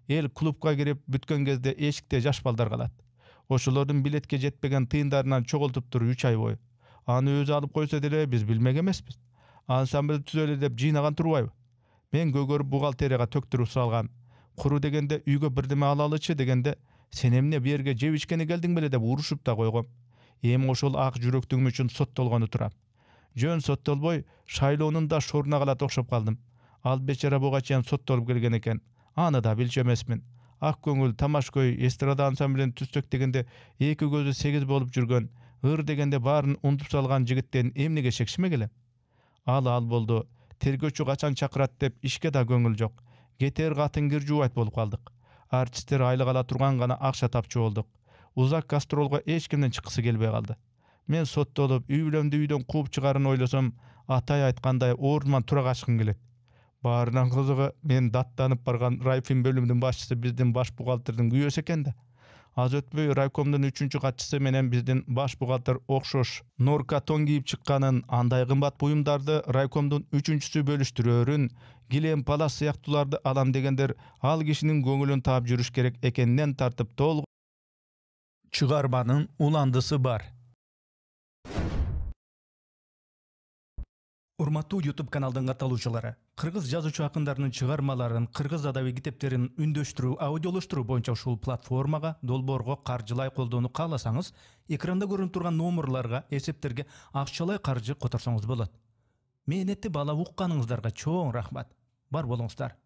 Эл клубка кирип бүткөн кезде эшикте жаш балдар калат. Ошолордун билетке жетпеген тыйындарынан чогултуп тур 3 ай бою. Аны өзү алып койсо деле биз билмек эмеспиз. Ансамбль түзөлү деп жыйнаган турбайбы? Мен көгөрүп бухгалтерияга төктүрүп салгам. Куру дегенде үйгө бирдеме алалычы дегенде, сен эмне бу жерге жеп ичкени келдиң беле деп урушуп да койгом. Эми ошол ак жүрөктүгүм үчүн соттолгону турам. Жөн соттолбой, Шайлоонун да шоруна калат окшоп калдым. Ал бечара буга чейин соттолуп келген экен. Аны да билчү эмесмин. Ак көңүл, тамашкөй, эстрада ансамблинин түстөк дегенде 2 көзү 8 болуп жүргөн, ыр дегенде баарын унутуп салган жигиттен эмнеге шекшимек элем? Ал болду. Тергөөчү качан чакырат деп ишке да көңүл жок. Кетер катын кир жуубайт болуп калдык. Артисттер айлык ала турган гана акча тапчу болдук. Узак гастролго эч кимдин чыккысы келбей калды. Мен соттолуп, үй бүлөмдү үйдөн кууп чыгарын ойлосом, атай айткандай ордуман тура качкым келет. Баарынан кызыгы, мен даттанып барган Райфин бөлүмдүн башчысы биздин баш бухгалтердин күйөөсү экен да. Аз өтпөй райкомдун 3-чү катчысы менен биздин баш бухгалтер окшош Норка тон кийип чыкканын, андай кымбат буюмдарды райкомдун 3-чүсү бөлүштүрөрүн, килем палас сыяктууларды алам дегендер ал кишинин көңүлүн таап жүрүш керек экенинен тартып толук чыгарманын уландысы бар. Урматтуу YouTube каналдын катталуучулары, кыргыз жазуучу акындарынын чыгармаларын, кыргыз адаби китептерин үндөштүрүү, аудиолоштуруу боюнча ушул платформага долбоорго каржылай колдоону кааласаңыз, экранда көрүнүп турган номерларга, эсептерге акчалай каржы которсоңуз болот. Мээнетти баалап укканыңыздарга чоң рахмат. Бар болуңуздар.